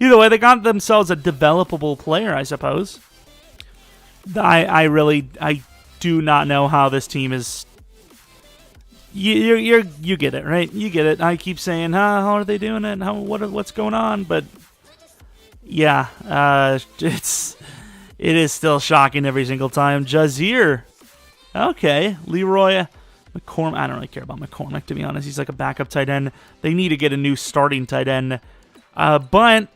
Either way, they got themselves a developable player, I suppose. I do not know how this team is. You get it, right? You get it. I keep saying, how are they doing it? What's going on? But yeah, it is still shocking every single time. Jazier, okay, Leroy McCormick. I don't really care about McCormick, to be honest. He's like a backup tight end. They need to get a new starting tight end. But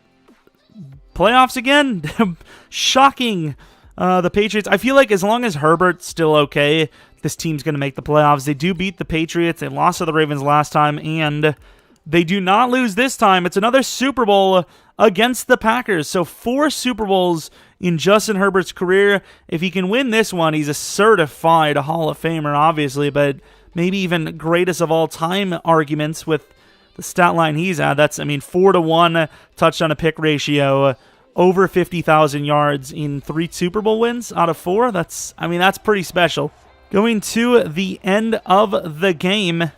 playoffs again, shocking. The Patriots, I feel like as long as Herbert's still okay, this team's going to make the playoffs. They do beat the Patriots. They lost to the Ravens last time, and they do not lose this time. It's another Super Bowl against the Packers. So 4 Super Bowls in Justin Herbert's career. If he can win this one, he's a certified Hall of Famer, obviously, but maybe even greatest of all time arguments with the stat line he's at. That's, 4-1 touchdown to pick ratio. Over 50,000 yards in 3 Super Bowl wins out of 4. That's pretty special. Going to the end of the game,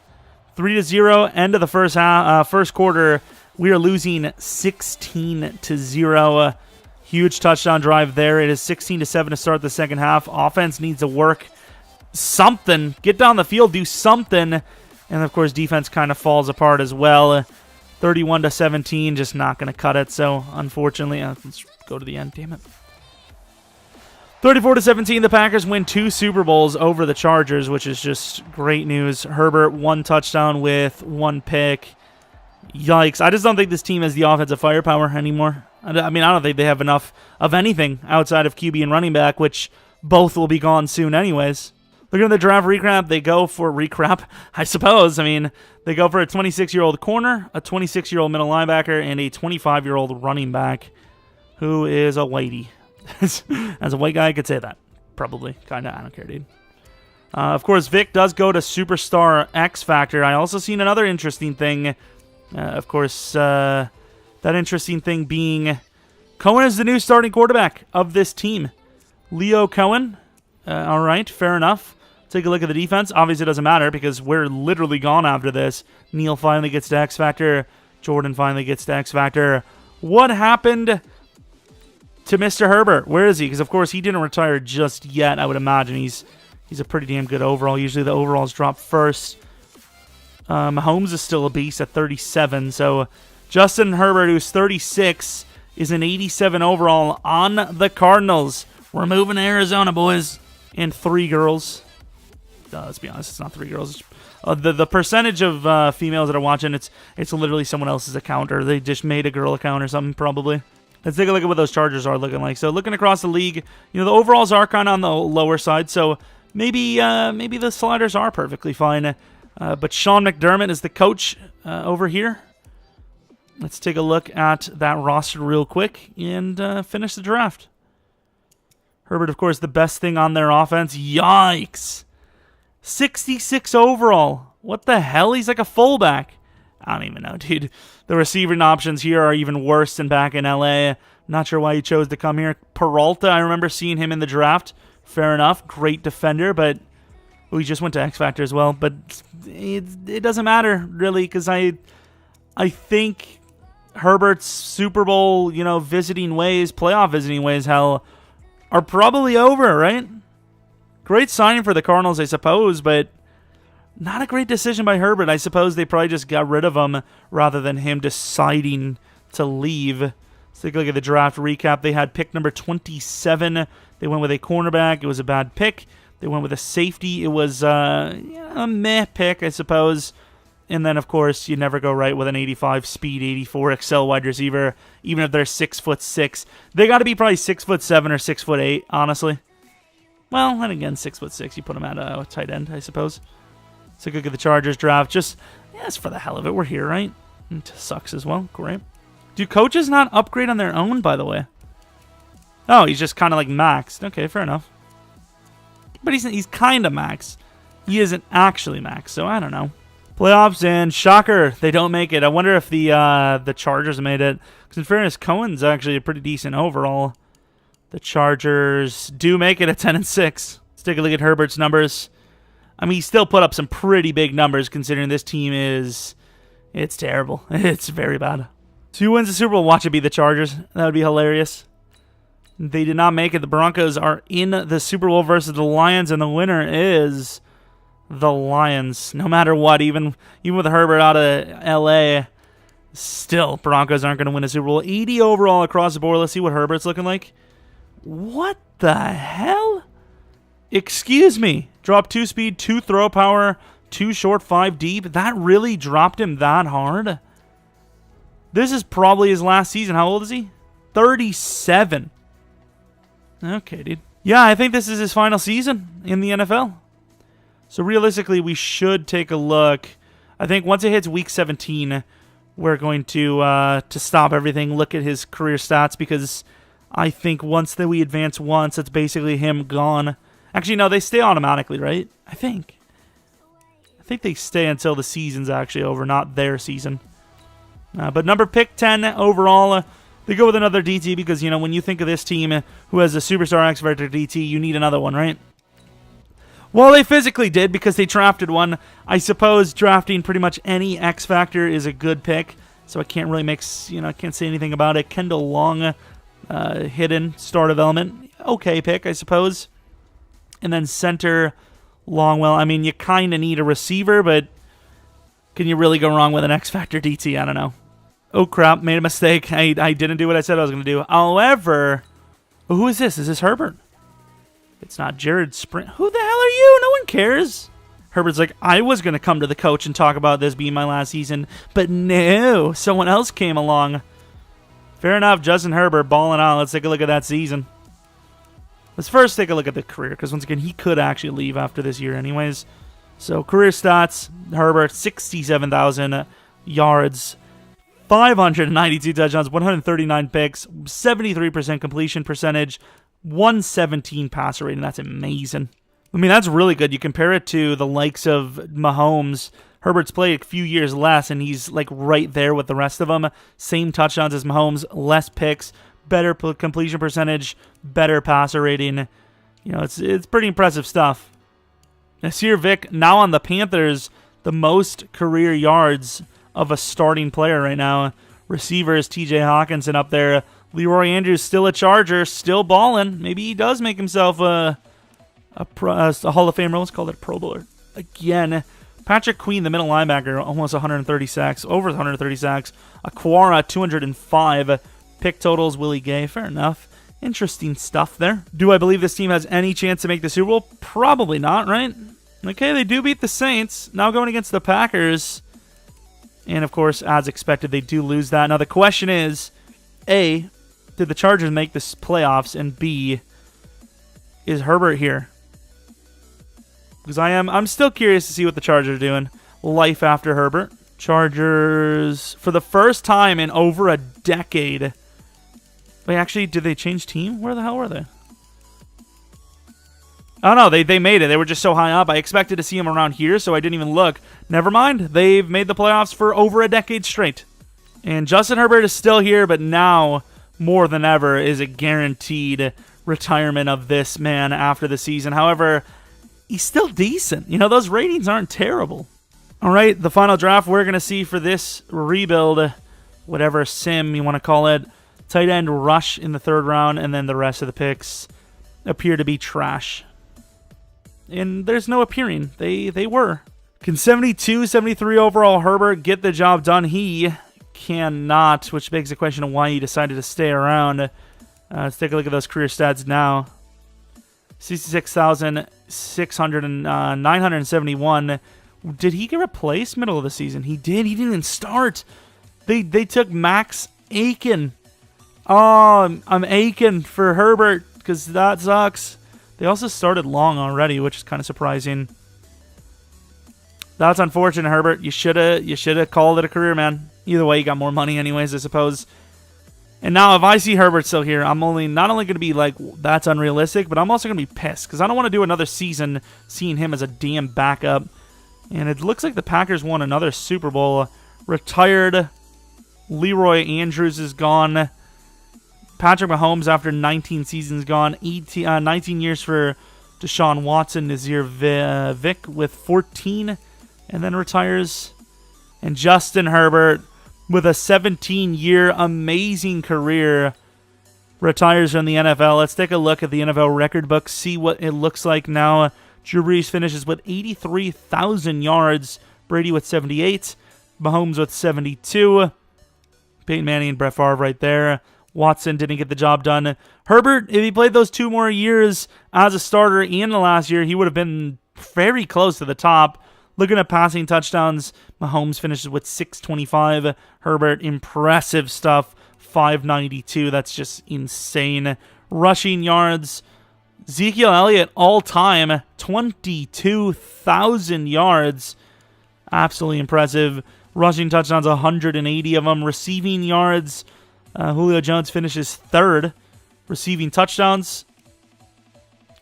3-0. End of the first quarter. We are losing 16-0. Huge touchdown drive there. It is 16-7 to start the second half. Offense needs to work something. Get down the field, do something. And of course, defense kind of falls apart as well. 31-17, just not going to cut it. So, unfortunately, let's go to the end. Damn it. 34-17, the Packers win 2 Super Bowls over the Chargers, which is just great news. Herbert, 1 touchdown with 1 pick. Yikes. I just don't think this team has the offensive firepower anymore. I don't think they have enough of anything outside of QB and running back, which both will be gone soon anyways. Looking at the draft recap, they go for recap, I suppose. I mean, they go for a 26-year-old corner, a 26-year-old middle linebacker, and a 25-year-old running back who is a whitey. As a white guy, I could say that. Probably. Kind of. I don't care, dude. Of course, Vic does go to Superstar X Factor. I also seen another interesting thing. Of course, that interesting thing being Cohen is the new starting quarterback of this team. Leo Cohen. All right, fair enough. Take a look at the defense. Obviously, it doesn't matter because we're literally gone after this. Neil finally gets to X Factor. Jordan finally gets to X Factor. What happened to Mr. Herbert? Where is he? Because, of course, he didn't retire just yet. I would imagine he's a pretty damn good overall. Usually the overalls drop first. Mahomes is still a beast at 37. So Justin Herbert, who's 36, is an 87 overall on the Cardinals. We're moving to Arizona, boys. And 3 girls. Let's be honest, it's not 3 girls. The percentage of females that are watching, it's literally someone else's account, or they just made a girl account or something, probably. Let's take a look at what those Chargers are looking like. So looking across the league, the overalls are kind of on the lower side, so maybe the sliders are perfectly fine. But Sean McDermott is the coach over here. Let's take a look at that roster real quick and finish the draft. Herbert, of course, the best thing on their offense. Yikes. 66 overall. What the hell? He's like a fullback. I don't even know, dude. The receiving options here are even worse than back in LA. Not sure why he chose to come here. Peralta, I remember seeing him in the draft. Fair enough. Great defender, but he just went to X Factor as well. But it doesn't matter, really, because I think Herbert's Super Bowl, visiting ways, playoff visiting ways, hell, are probably over, right? Great signing for the Cardinals, I suppose, but not a great decision by Herbert. I suppose they probably just got rid of him rather than him deciding to leave. Let's take a look at the draft recap. They had pick number 27. They went with a cornerback. It was a bad pick. They went with a safety. It was a meh pick, I suppose. And then, of course, you never go right with an 85 speed, 84 excel wide receiver, even if they're 6'6". They got to be probably 6'7" or 6'8", honestly. Well, then again, 6'6", you put them at a tight end, I suppose. So look at the Chargers draft. Just for the hell of it. We're here, right? It sucks as well. Great. Do coaches not upgrade on their own, by the way? Oh, he's just kind of like maxed. Okay, fair enough. But he's kind of maxed. He isn't actually maxed, so I don't know. Playoffs, and shocker, they don't make it. I wonder if the Chargers made it. Because in fairness, Cohen's actually a pretty decent overall. The Chargers do make it at 10-6. Let's take a look at Herbert's numbers. I mean, he still put up some pretty big numbers considering this team it's terrible. It's very bad. So who wins the Super Bowl? Watch it be the Chargers. That would be hilarious. They did not make it. The Broncos are in the Super Bowl versus the Lions, and the winner is the Lions. No matter what, even with Herbert out of LA, still Broncos aren't going to win a Super Bowl. 80 overall across the board. Let's see what Herbert's looking like. What the hell? Excuse me. Drop 2 speed, 2 throw power, 2 short, 5 deep. That really dropped him that hard? This is probably his last season. How old is he? 37. Okay, dude. Yeah, I think this is his final season in the NFL. So realistically, we should take a look. I think once it hits week 17, we're going to stop everything, look at his career stats, because I think once that we advance once, it's basically him gone. Actually, no, they stay automatically, right? I think they stay until the season's actually over, not their season. But number pick 10 overall, they go with another DT because, when you think of this team who has a superstar X Factor DT, you need another one, right? Well, they physically did because they drafted one. I suppose drafting pretty much any X Factor is a good pick, so I can't really I can't say anything about it. Kendall Long, hidden star development, okay pick, I suppose. And then center, Longwell. I mean, you kind of need a receiver, but can you really go wrong with an X Factor DT? I don't know. Oh, crap. Made a mistake. I didn't do what I said I was going to do. However, who is this? Is this Herbert? It's not Jared Sprint. Who the hell are you? No one cares. Herbert's like, I was going to come to the coach and talk about this being my last season, but no, someone else came along. Fair enough. Justin Herbert balling out. Let's take a look at that season. Let's first take a look at the career, because once again, he could actually leave after this year anyways. So career stats, Herbert, 67,000 yards, 592 touchdowns, 139 picks, 73% completion percentage, 117 passer rating. That's amazing. I mean, that's really good. You compare it to the likes of Mahomes. Herbert's played a few years less, and he's like right there with the rest of them. Same touchdowns as Mahomes, less picks, better completion percentage, better passer rating. You know, it's pretty impressive stuff. Nasir Vick, now on the Panthers, the most career yards of a starting player right now. Receivers, T.J. Hawkinson up there. Leroy Andrews still a Charger, still balling. Maybe he does make himself a Hall of Famer. Let's call it a Pro Bowler. Again, Patrick Queen, the middle linebacker, almost 130 sacks, over 130 sacks. Aquara, 205 pick totals. Willie Gay, fair enough. Interesting stuff there. Do I believe this team has any chance to make the Super Bowl? Probably not, right? Okay, they do beat the Saints. Now going against the Packers. And, of course, as expected, they do lose that. Now, the question is, A, did the Chargers make the playoffs? And B, is Herbert here? Because I'm still curious to see what the Chargers are doing. Life after Herbert. Chargers, for the first time in over a decade. Wait, actually, did they change team? Where the hell were they? Oh, no, they made it. They were just so high up. I expected to see them around here, so I didn't even look. Never mind. They've made the playoffs for over a decade straight. And Justin Herbert is still here, but now, more than ever, is a guaranteed retirement of this man after the season. However, he's still decent. You know, those ratings aren't terrible. All right, the final draft we're going to see for this rebuild, whatever sim you want to call it, tight end Rush in the 3rd round, and then the rest of the picks appear to be trash. And there's no appearing. They were. Can 72, 73 overall Herbert get the job done? He cannot, which begs the question of why he decided to stay around. Let's take a look at those career stats now. 66,971. Did he get replaced middle of the season? He did. He didn't even start. They took Max Aiken. Oh, I'm aching for Herbert because that sucks. They also started long already, which is kind of surprising. That's unfortunate, Herbert. You should have called it a career, man. Either way, you got more money anyways, I suppose. And now, if I see Herbert still here, I'm not only going to be like, that's unrealistic, but I'm also going to be pissed because I don't want to do another season seeing him as a damn backup. And it looks like the Packers won another Super Bowl. Retired. Leroy Andrews is gone. Patrick Mahomes, after 19 seasons, gone. 19 years for Deshaun Watson. Nazir Vick with 14, and then retires. And Justin Herbert, with a 17-year amazing career, retires from the NFL. Let's take a look at the NFL record book, see what it looks like now. Drew Brees finishes with 83,000 yards. Brady with 78. Mahomes with 72. Peyton Manning and Brett Favre right there. Watson didn't get the job done. Herbert, if he played those 2 more years as a starter in the last year, he would have been very close to the top. Looking at passing touchdowns, Mahomes finishes with 625. Herbert, impressive stuff, 592. That's just insane. Rushing yards, Ezekiel Elliott, all-time, 22,000 yards. Absolutely impressive. Rushing touchdowns, 180 of them. Receiving yards, Julio Jones finishes 3rd. Receiving touchdowns,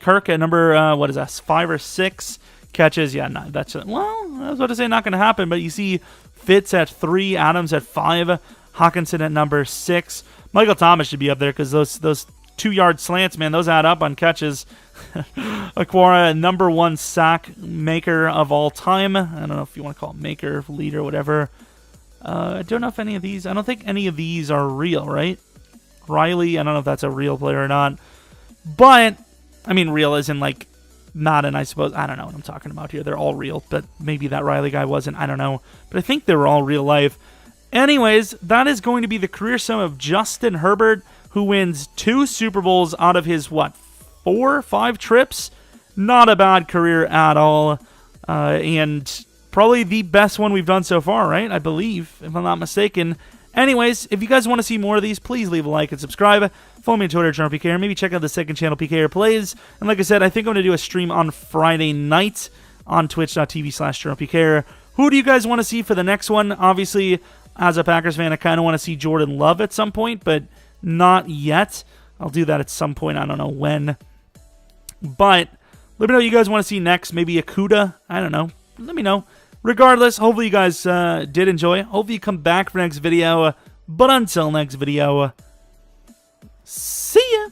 Kirk at number, 5 or 6 catches. Yeah, no, that's, well, I was about to say not going to happen, but you see Fitz at 3, Adams at 5, Hawkinson at number 6. Michael Thomas should be up there because those 2-yard slants, man, those add up on catches. Aquara, number 1 sack maker of all time. I don't know if you want to call it maker, leader, whatever. I don't know if any of these, I don't think any of these are real, right? Riley, I don't know if that's a real player or not. But, I mean, real as in like Madden, I suppose. I don't know what I'm talking about here. They're all real, but maybe that Riley guy wasn't. I don't know. But I think they were all real life. Anyways, that is going to be the career sum of Justin Herbert, who wins 2 Super Bowls out of his, 4, 5 trips? Not a bad career at all. And probably the best one we've done so far, right? I believe, if I'm not mistaken. Anyways, if you guys want to see more of these, please leave a like and subscribe. Follow me on Twitter, PKR. Maybe check out the second channel, PKR Plays. And like I said, I think I'm going to do a stream on Friday night on twitch.tv/PKR. Who do you guys want to see for the next one? Obviously, as a Packers fan, I kind of want to see Jordan Love at some point, but not yet. I'll do that at some point. I don't know when. But let me know what you guys want to see next. Maybe Akuda. I don't know. Let me know. Regardless, hopefully you guys did enjoy. Hopefully you come back for next video. But until next video, see ya.